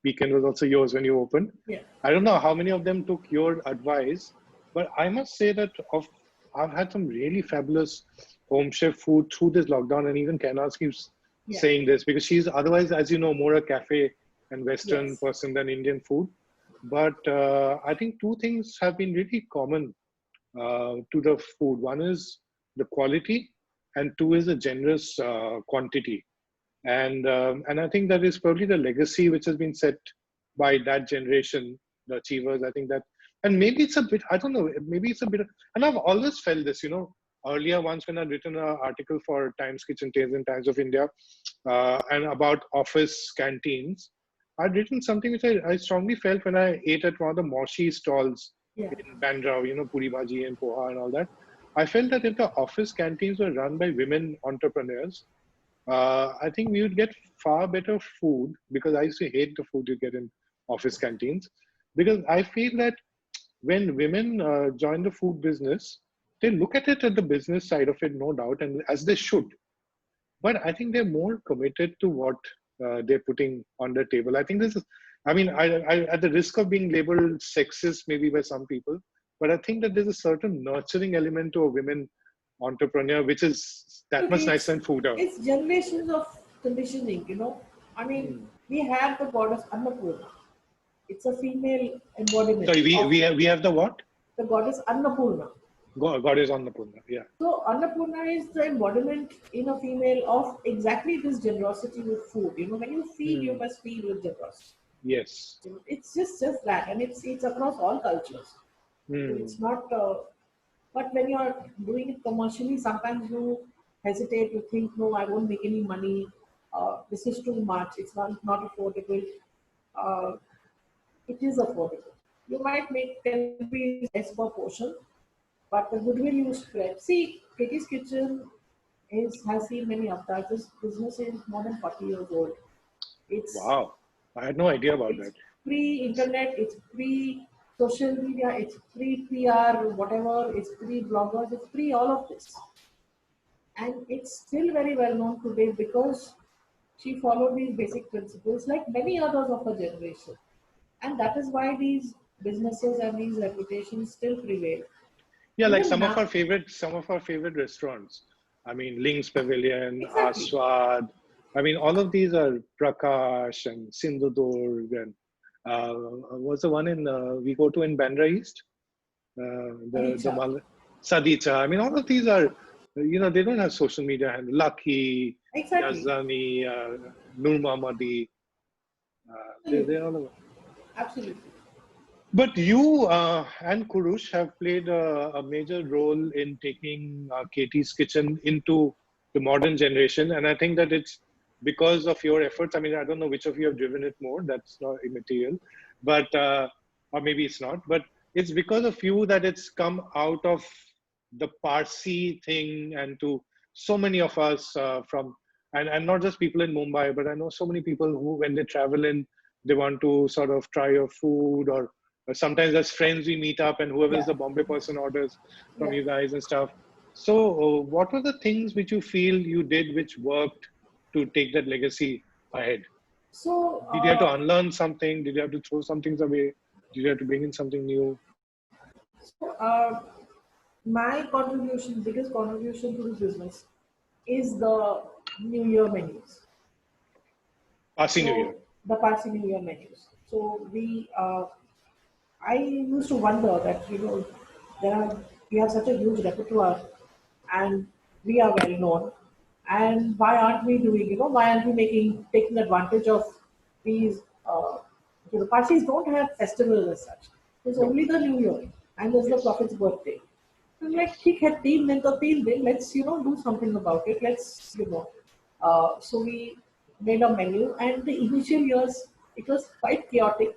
Speaker 1: weekend was also yours when you opened.
Speaker 2: Yeah.
Speaker 1: I don't know how many of them took your advice, but I must say that I've had some really fabulous home chef food through this lockdown, and even Kainaz keeps saying this, because she's otherwise, as you know, more a cafe and Western person than Indian food. But I think 2 things have been really common to the food. One is the quality, and 2 is the generous quantity. And I think that is probably the legacy which has been set by that generation, the achievers. I think that, and maybe it's a bit, I don't know, maybe it's a bit, and I've always felt this, earlier once when I'd written an article for Times Kitchen Tales and Times of India and about office canteens, I'd written something which I strongly felt when I ate at one of the Moshi stalls in Bandra, Puri Bhaji and Poha and all that. I felt that if the office canteens were run by women entrepreneurs, I think we would get far better food, because I used to hate the food you get in office canteens, because I feel that when women join the food business, they look at it at the business side of it, no doubt, and as they should. But I think they're more committed to what they're putting on the table. I think this is, I at the risk of being labeled sexist maybe by some people, but I think that there's a certain nurturing element to a women entrepreneur, which is that much nicer than food.
Speaker 2: It's generations of conditioning, we have the goddess Annapurna. It's a female embodiment.
Speaker 1: Sorry, we have the what?
Speaker 2: The goddess Annapurna.
Speaker 1: Goddess Annapurna, yeah.
Speaker 2: So Annapurna is the embodiment in a female of exactly this generosity with food. When you feed, you must feed with generosity.
Speaker 1: Yes.
Speaker 2: It's just that, and it's across all cultures. It's not. But when you are doing it commercially, sometimes you hesitate. You think, no, I won't make any money. This is too much. It's not affordable. It is affordable. You might make 10 rupees less per portion, but the goodwill you spread. See, Katie's Kitchen has seen many avatars. This business is more than 40 years old.
Speaker 1: Wow, I had no idea about that.
Speaker 2: Pre-internet, it's pre-social media, it's pre-PR, whatever, it's pre-bloggers, it's pre all of this. And it's still very well known today because she followed these basic principles like many others of her generation. And that is why these businesses and these reputations still prevail.
Speaker 1: Yeah, like some of our favorite restaurants. I mean, Ling's Pavilion, Aswad, I mean, all of these are Prakash and Sindhudurg and what's the one in we go to in Bandra East? The
Speaker 2: Adicha.
Speaker 1: Sadicha. I mean, all of these are, they don't have social media handle. Lucky,
Speaker 2: Exactly.
Speaker 1: Yazani, Nur Mohammadi. They're
Speaker 2: Absolutely.
Speaker 1: all over.
Speaker 2: Absolutely.
Speaker 1: But you and Kurush have played a major role in taking Katie's Kitchen into the modern generation. And I think that it's because of your efforts. I mean, I don't know which of you have driven it more. That's not immaterial. But, or maybe it's not. But it's because of you that it's come out of the Parsi thing and to so many of us and not just people in Mumbai, but I know so many people who, when they travel in, they want to sort of try your food or sometimes as friends we meet up and whoever is
Speaker 2: Yeah.
Speaker 1: the Bombay person orders from
Speaker 2: Yeah.
Speaker 1: you guys and stuff. So what were the things which you feel you did which worked to take that legacy ahead?
Speaker 2: So,
Speaker 1: Did you have to unlearn something? Did you have to throw some things away? Did you have to bring in something new?
Speaker 2: so my contribution, biggest contribution to this business is the New Year menus.
Speaker 1: Passing New Year.
Speaker 2: So the Parsi New Year menus. So I used to wonder that there are we have such a huge repertoire, and we are well known, and why aren't we doing? Why aren't we taking advantage of these? Parsis don't have festivals as such. There's
Speaker 1: No.
Speaker 2: only the New Year, and there's the
Speaker 1: Yes.
Speaker 2: Prophet's birthday. I'm like, ठीक है 3 दिन तो 3 दिन. Let's do something about it. So we made a menu, and the initial years it was quite chaotic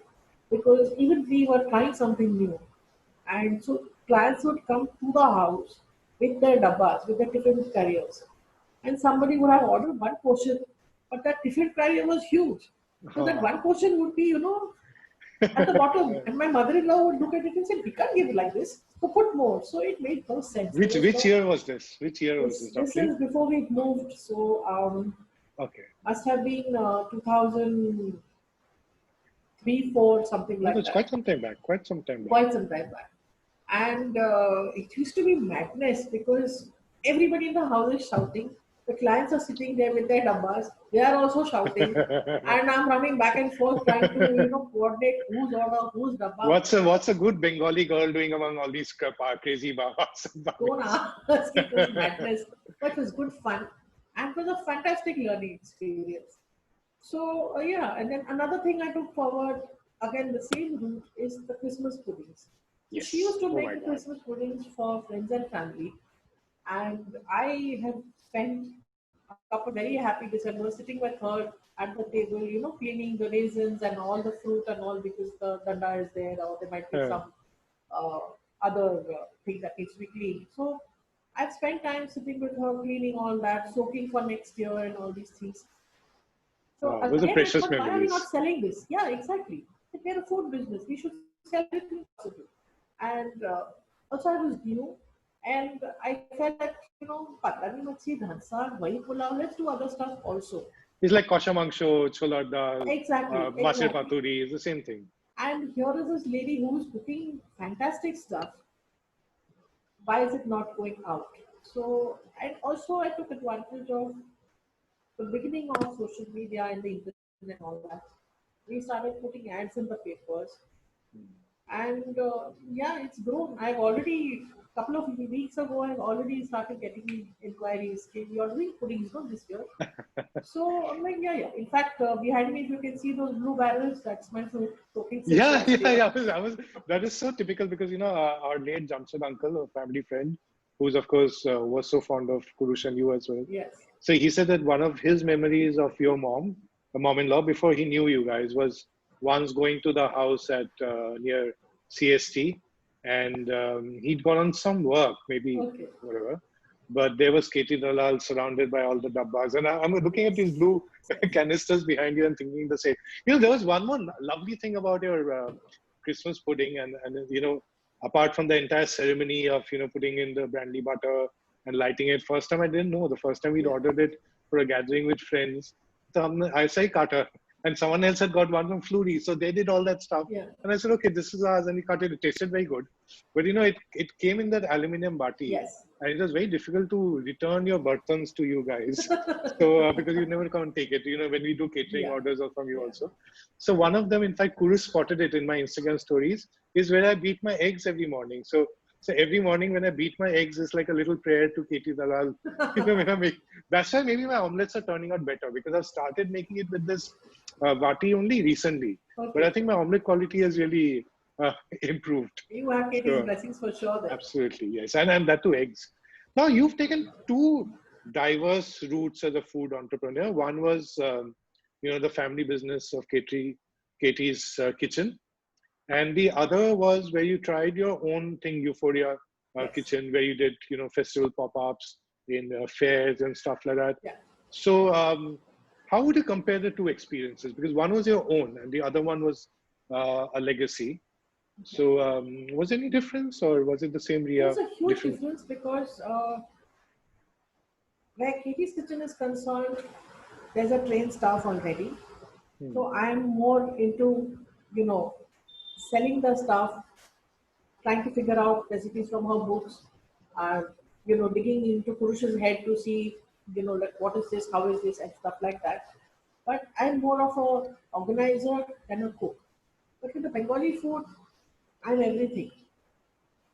Speaker 2: because even we were trying something new, and so clients would come to the house with their dabbas, with their tiffin carriers, and somebody would have ordered one portion, but that tiffin carrier was huge. So that one portion would be, at the bottom, and my mother-in-law would look at it and say, "We can't give it like this. So put more." So it made no sense. There was
Speaker 1: Which
Speaker 2: no.
Speaker 1: year was this? Which year was this
Speaker 2: This
Speaker 1: roughly?
Speaker 2: is before we moved, so
Speaker 1: Okay.
Speaker 2: must have been 2003, 4, something
Speaker 1: No,
Speaker 2: like
Speaker 1: that's
Speaker 2: that.
Speaker 1: quite some time back. Quite some time back.
Speaker 2: Quite some time back. And it used to be madness because everybody in the house is shouting. The clients are sitting there with their dabbas. They are also shouting. And I'm running back and forth trying to, coordinate whose order, whose dabba.
Speaker 1: What's a good Bengali girl doing among all these crazy babas?
Speaker 2: Don't ask. It was madness. But it was good fun. And it was a fantastic learning experience. So, yeah. And then another thing I took forward, again, the same route, is the Christmas puddings. So she
Speaker 1: Yes.
Speaker 2: used to
Speaker 1: Oh my
Speaker 2: make the
Speaker 1: God.
Speaker 2: Christmas puddings for friends and family. And I have spent a couple very happy December sitting with her at the table, cleaning the raisins and all the fruit and all because the danda is there, or there might be
Speaker 1: Uh,
Speaker 2: some uh, other thing that needs to be cleaned. So I've spent time sitting with her, cleaning all that, soaking for next year and all these things. So
Speaker 1: those are
Speaker 2: again, I
Speaker 1: precious
Speaker 2: thought, why are we not
Speaker 1: memories.
Speaker 2: selling this? Yeah, exactly. We're a food business. We should sell everything possible. And also, I was new, and I felt that patani machi, dhansa, wahi pulao. Let's do other stuff also.
Speaker 1: It's like kosha mangsho, cholar dal,
Speaker 2: Exactly,
Speaker 1: masir
Speaker 2: exactly.
Speaker 1: paturi. It's the same thing.
Speaker 2: And here is this lady who's cooking fantastic stuff. Why is it not going out? So, and also I took advantage of the beginning of social media and the internet and all that. We started putting ads in the papers, and yeah, it's grown. I've already couple of weeks ago, I've already started getting inquiries. Okay, we are doing puddings, not this year. So I'm like, yeah, yeah. In fact, behind me, if you can see those blue barrels, that's my fruit soaking since
Speaker 1: Yeah,
Speaker 2: last
Speaker 1: yeah,
Speaker 2: year.
Speaker 1: yeah. That is so typical because, our late Jamshid uncle, a family friend, who's of course was so fond of Kurush and you as well.
Speaker 2: Yes.
Speaker 1: So he said that one of his memories of your mom, the mom-in-law, before he knew you guys, was once going to the house at near CST, and he'd gone on some work, maybe
Speaker 2: Okay.
Speaker 1: whatever. But there was Katie Dalal surrounded by all the dabbas, and I'm looking at these blue canisters behind you and thinking the same. There was one more lovely thing about your Christmas pudding, and apart from the entire ceremony of putting in the brandy butter and lighting it. First time I didn't know. The first time we'd
Speaker 2: Yeah.
Speaker 1: ordered it for a gathering with friends, तो हमने ऐसा ही काटा and someone else had got one from Flurry. So they did all that stuff.
Speaker 2: Yeah.
Speaker 1: And I said, okay, this is ours. And we cut it. It tasted very good. But it came in that aluminum bati.
Speaker 2: Yes.
Speaker 1: And it was very difficult to return your bartans to you guys. So, because you never come and take it, when we do catering orders or from you also. So one of them, in fact, Kuru spotted it in my Instagram stories, is where I beat my eggs every morning. So every morning when I beat my eggs, it's like a little prayer to Katie Dalal. When I make, that's why maybe my omelets are turning out better, because I've started making it with this vati only recently.
Speaker 2: Okay.
Speaker 1: But I think my omelet quality has really improved.
Speaker 2: You have Katie's blessings for sure. Then.
Speaker 1: Absolutely, yes. And that too, eggs. Now, you've taken two diverse routes as a food entrepreneur. One was, the family business of Katie's Kitchen. And the other was where you tried your own thing, Euphoria Kitchen, where you did, festival pop-ups in fairs and stuff like that.
Speaker 2: Yeah.
Speaker 1: So how would you compare the two experiences? Because one was your own and the other one was a legacy. Okay. So was there any difference, or was it the same?
Speaker 2: There's a huge difference because where Katie's Kitchen is concerned, there's a trained staff already. So I'm more into, selling the stuff, trying to figure out recipes from her books, digging into Purush's head to see, like what is this, how is this, and stuff like that. But I'm more of a organizer than a cook. But with the Bengali food, I'm everything.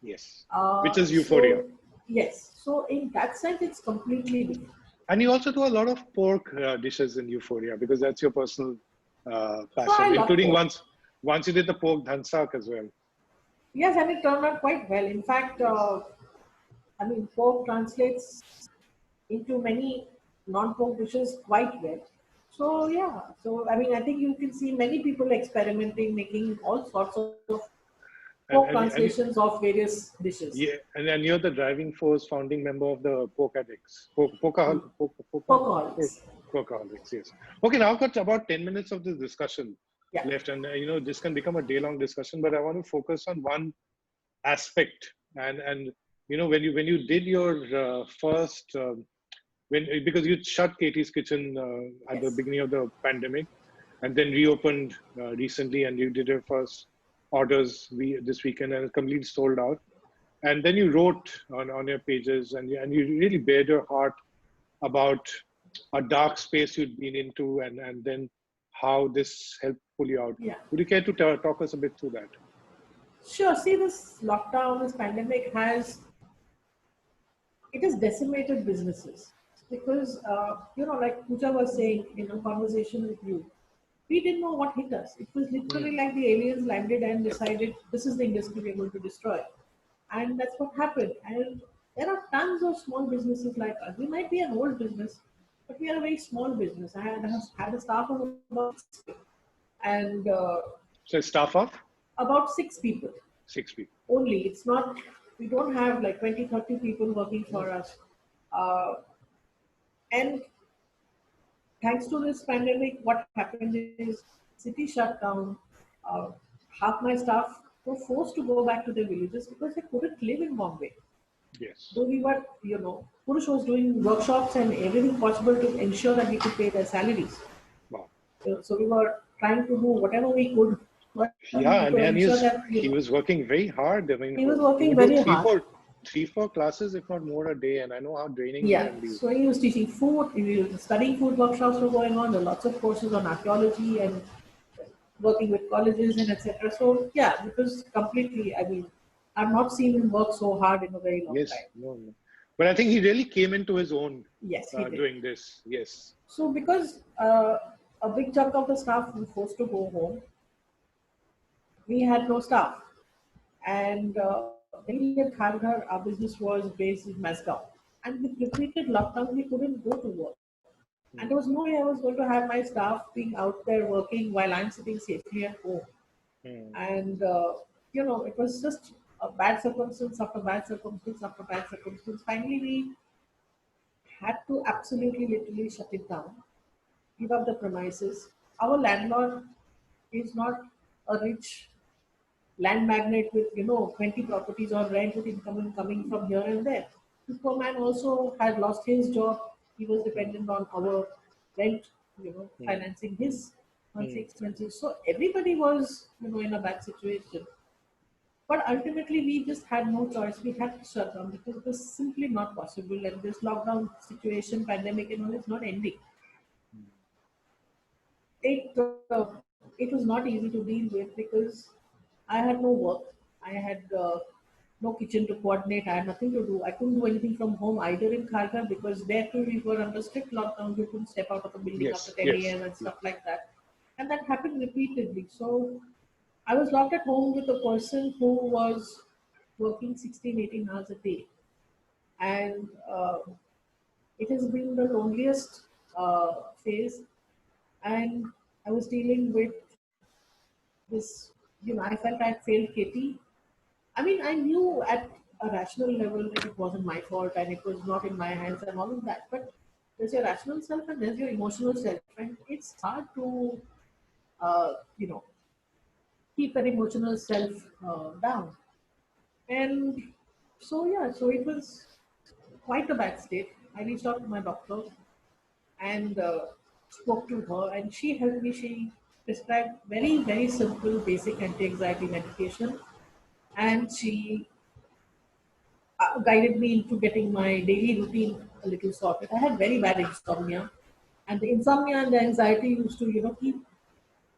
Speaker 1: Yes, which is Euphoria.
Speaker 2: So, yes. So in that sense, it's completely different.
Speaker 1: And you also do a lot of pork dishes in Euphoria, because that's your personal passion,
Speaker 2: So
Speaker 1: including once you did the pork dhansak as well.
Speaker 2: Yes, and it turned out quite well. In fact, pork translates into many non-pork dishes quite well. So yeah, I think you can see many people experimenting, making all sorts of pork translations of various dishes.
Speaker 1: Yeah, and you're the driving force, founding member of the Pork Addicts. Porkaholics, yes. Okay, now I've got about 10 minutes of this discussion left, and this can become a day-long discussion, but I want to focus on one aspect. And when you did your first, because you shut Katie's Kitchen at the beginning of the pandemic, and then reopened recently, and you did your first orders this weekend, and it completely sold out. And then you wrote on your pages, and you really bared your heart about a dark space you'd been into, and then how this helped pull you out.
Speaker 2: Yeah.
Speaker 1: Would you care to talk us a bit through that?
Speaker 2: Sure. See, this lockdown, this pandemic has decimated businesses because, like Pooja was saying in a conversation with you, we didn't know what hit us. It was literally like the aliens landed and decided this is the industry we're going to destroy. And that's what happened. And there are tons of small businesses like us. We might be an old business, but we are a very small business. I had a staff of about 6 people. And
Speaker 1: so staff of?
Speaker 2: About 6 people.
Speaker 1: 6 people.
Speaker 2: Only. It's not, we don't have like 20, 30 people working for us. And thanks to this pandemic, what happened is city shut down. Half my staff were forced to go back to their villages because they couldn't live in Bombay.
Speaker 1: Yes.
Speaker 2: So we were, Purush was doing workshops and everything possible to ensure that we could pay their salaries.
Speaker 1: Wow.
Speaker 2: So we were trying to do whatever we could.
Speaker 1: Yeah, and he was working very hard. I mean,
Speaker 2: he was working very hard.
Speaker 1: 3-4 classes, if not more, a day, and I know how draining it can be.
Speaker 2: So he was teaching food, he was studying food workshops were going on, there were lots of courses on archaeology and working with colleges and etc. So yeah, because completely, I've not seen him work so hard in a very long time.
Speaker 1: No. But I think he really came into his own doing this. Yes.
Speaker 2: So because a big chunk of the staff was forced to go home, we had no staff. And when we had hired her, our business was based in Moscow. And with repeated lockdown, we couldn't go to work. And there was no way I was going to have my staff being out there working while I'm sitting safely at home. And, it was just a bad circumstance after bad circumstance after bad circumstance. Finally, we had to absolutely, literally shut it down, give up the premises. Our landlord is not a rich land magnate with 20 properties on rent with income coming from here and there. This poor man also had lost his job. He was dependent on our rent, financing his monthly expenses. So everybody was, in a bad situation. But ultimately, we just had no choice. We had to shut down because it was simply not possible. And this lockdown situation, pandemic, and all is not ending. It it was not easy to deal with because I had no work. I had no kitchen to coordinate. I had nothing to do. I couldn't do anything from home either in Kharghar because there too we were under strict lockdown. You couldn't step out of the building after
Speaker 1: Yes,
Speaker 2: 10
Speaker 1: yes.
Speaker 2: a.m. and stuff like that. And that happened repeatedly. So I was locked at home with a person who was working 16, 18 hours a day. And it has been the loneliest phase. And I was dealing with this, I felt I failed Katie. I mean, I knew at a rational level that it wasn't my fault and it was not in my hands and all of that. But there's your rational self and there's your emotional self. And it's hard to, uh, you know, keep an emotional self down. And so, yeah, so it was quite a bad state. I reached out to my doctor and spoke to her, and she helped me. She prescribed very, very simple, basic anti-anxiety medication, and she guided me into getting my daily routine a little sorted. I had very bad insomnia, and the insomnia and the anxiety used to, keep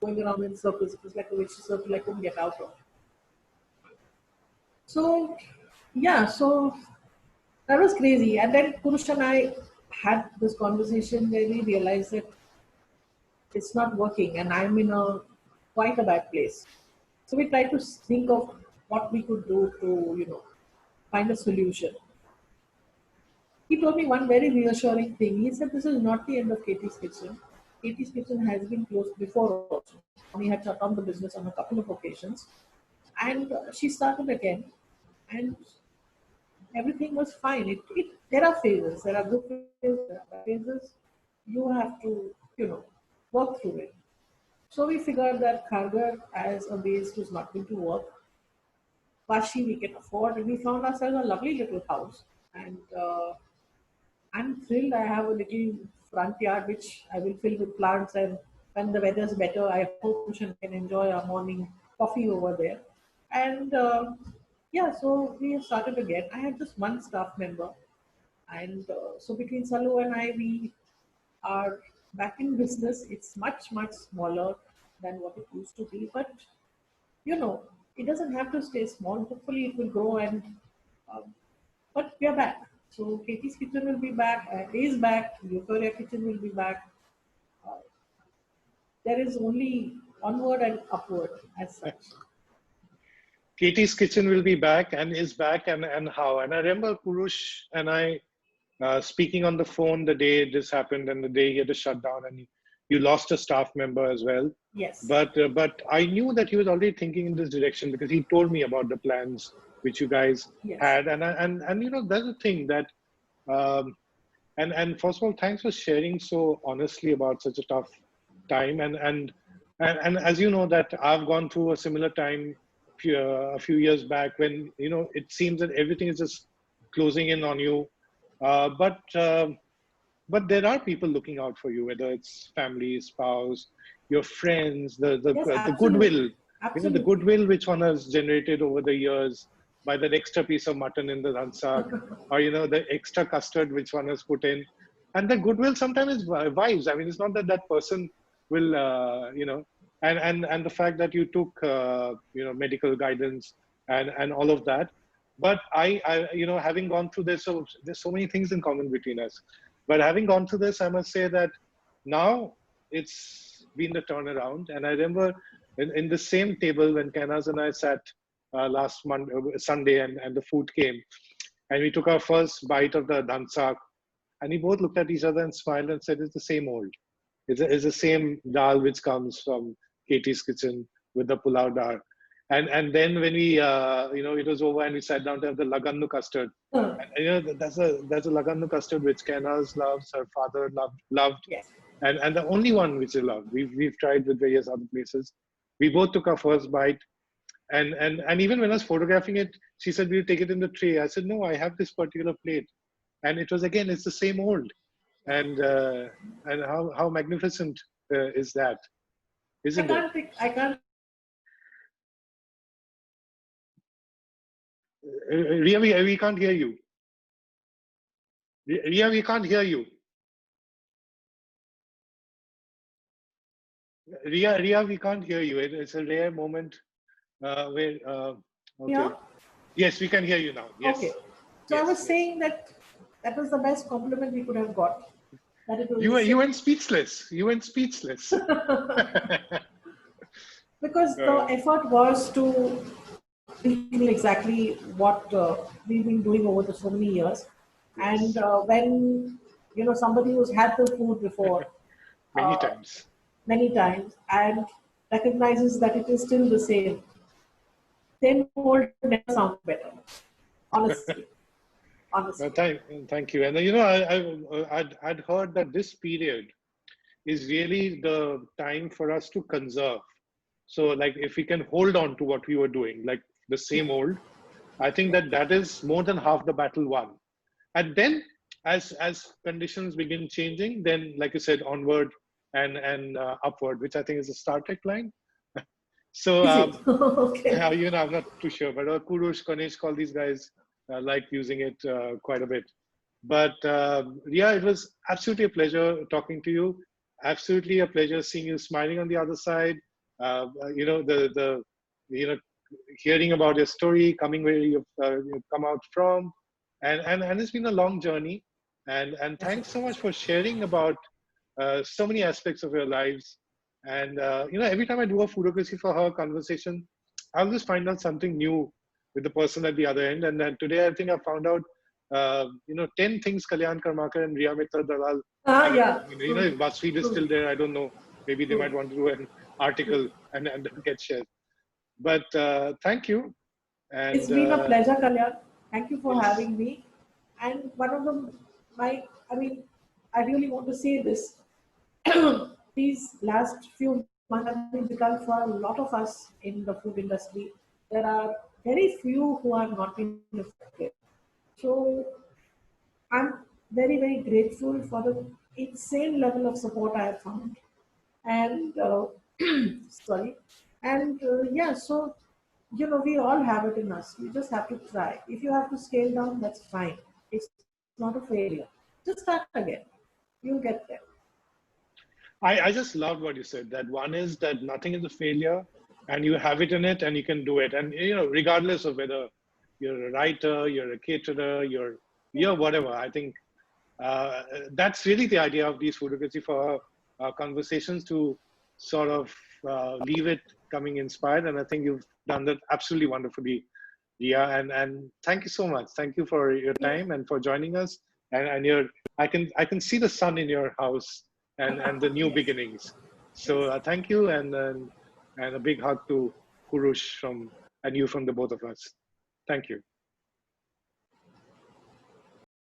Speaker 2: going around in circles. It was like a vicious circle I couldn't get out of. So, yeah, so that was crazy. And then Purush and I had this conversation where we realized that it's not working and I'm in a quite a bad place. So we tried to think of what we could do to, find a solution. He told me one very reassuring thing. He said, "This is not the end of Katie's Kitchen. Katie's Kitchen has been closed before also. We had shut down the business on a couple of occasions. And she started again. And everything was fine. There are phases. There are good phases. There are bad phases. You have to, work through it. So we figured that Kharghar as a base was not going to work. Vashi we can afford, and we found ourselves a lovely little house. And I'm thrilled. I have a little front yard which I will fill with plants, and when the weather's better, I hope we can enjoy our morning coffee over there. And yeah, so we have started again. I had just one staff member, and so between Salo and I, we are back in business. It's much, much smaller than what it used to be, but you know, it doesn't have to stay small. Hopefully, it will grow and. Um, but we are back. So Katie's Kitchen will be back. Is back. Euphoria Kitchen will be back. Uh, there is only onward and upward as such.
Speaker 1: Katie's Kitchen will be back and is back, and how. And I remember Purush and I speaking on the phone the day this happened and the day he had to shut down, and you lost a staff member as well.
Speaker 2: Yes.
Speaker 1: But I knew that he was already thinking in this direction because he told me about the plans which you guys
Speaker 2: Yes.
Speaker 1: had, and that's the thing that. Um, and first of all, thanks for sharing so honestly about such a tough time. And as you know that I've gone through a similar time a few years back when it seems that everything is just closing in on you. Uh, but um but there are people looking out for you, whether it's family, spouse, your friends,
Speaker 2: Yes,
Speaker 1: the goodwill,
Speaker 2: absolutely.
Speaker 1: the
Speaker 2: Absolutely.
Speaker 1: goodwill which one has generated over the years by that extra piece of mutton in the dhansak, or the extra custard which one has put in, and the goodwill sometimes is vibes. I mean, it's not that that person will, and the fact that you took, medical guidance and all of that. But having gone through this, so there's so many things in common between us. But having gone through this, I must say that now it's been the turnaround. And I remember in the same table when Kanaz and I sat last Monday, Sunday, and the food came, and we took our first bite of the dhansak, and we both looked at each other and smiled and said, "It's the same old. It's the same dal which comes from Katie's Kitchen with the pulao dal." And then when we it was over and we sat down to have the lagannu custard,
Speaker 2: Uh,
Speaker 1: and that's a lagannu custard which Kanaz loves, her father loved,
Speaker 2: yes.
Speaker 1: and the only one which I love. We've tried with various other places. We both took our first bite, and even when I was photographing it, she said, "We'll take it in the tray." I said, "No, I have this particular plate," and it was again, it's the same old, and how magnificent is that? isn't it?
Speaker 2: I can't.
Speaker 1: Ria, we can't hear you. Ria, we can't hear you. Ria, we can't hear you. It's a rare moment where. Okay.
Speaker 2: Yeah.
Speaker 1: Yes, we can hear you now. Yes.
Speaker 2: Okay. So I was saying that that was the best compliment we could have got. That it was
Speaker 1: You went speechless. You went speechless.
Speaker 2: because the effort was to feel exactly what we've been doing over the so many years. And when somebody who's had the food before
Speaker 1: Many
Speaker 2: uh,
Speaker 1: times.
Speaker 2: many times and recognizes that it is still the same old never sounds better. Honestly.
Speaker 1: Thank you. And I'd heard that this period is really the time for us to conserve. So like if we can hold on to what we were doing, like the same old, I think that is more than half the battle won. And then as conditions begin changing, then like you said, onward and upward, which I think is a Star Trek line. So
Speaker 2: Is it? Okay.
Speaker 1: I'm not too sure, but Kurush, Kanishk, all these guys like using it quite a bit. But yeah, it was absolutely a pleasure talking to you. Absolutely a pleasure seeing you smiling on the other side. The hearing about your story, coming where you've come out from, and it's been a long journey. And thanks so much for sharing about so many aspects of your lives. And every time I do a Foodocracy for Her conversation, I'll just find out something new with the person at the other end. And then today, I think I found out 10 things Kalyan Karmakar and Ria Mitra Dalal.
Speaker 2: Yeah.
Speaker 1: If BuzzFeed is still there, I don't know. Maybe they might want to do an article and get shared. But thank you. And
Speaker 2: it's been a pleasure, Kalyan. Thank you for
Speaker 1: yes.
Speaker 2: having me. And one of I really want to say this. These last few months have been difficult for a lot of us in the food industry. There are very few who are not been affected. So I'm very, very grateful for the insane level of support I have found. And sorry. And yeah, so we all have it in us. You just have to try. If you have to scale down, that's fine. It's not a failure. Just start again. You'll get there.
Speaker 1: I just loved what you said. That one is that nothing is a failure, and you have it in it, and you can do it. And regardless of whether you're a writer, you're a caterer, you're whatever. I think that's really the idea of these Foodocracy for conversations, to sort of leave it coming inspired. And I think you've done that absolutely wonderfully, Ria. And thank you so much. Thank you for your time and for joining us. And I can see the sun in your house and the new
Speaker 2: Yes.
Speaker 1: beginnings. So thank you, and a big hug to Kurush and you from the both of us. Thank you.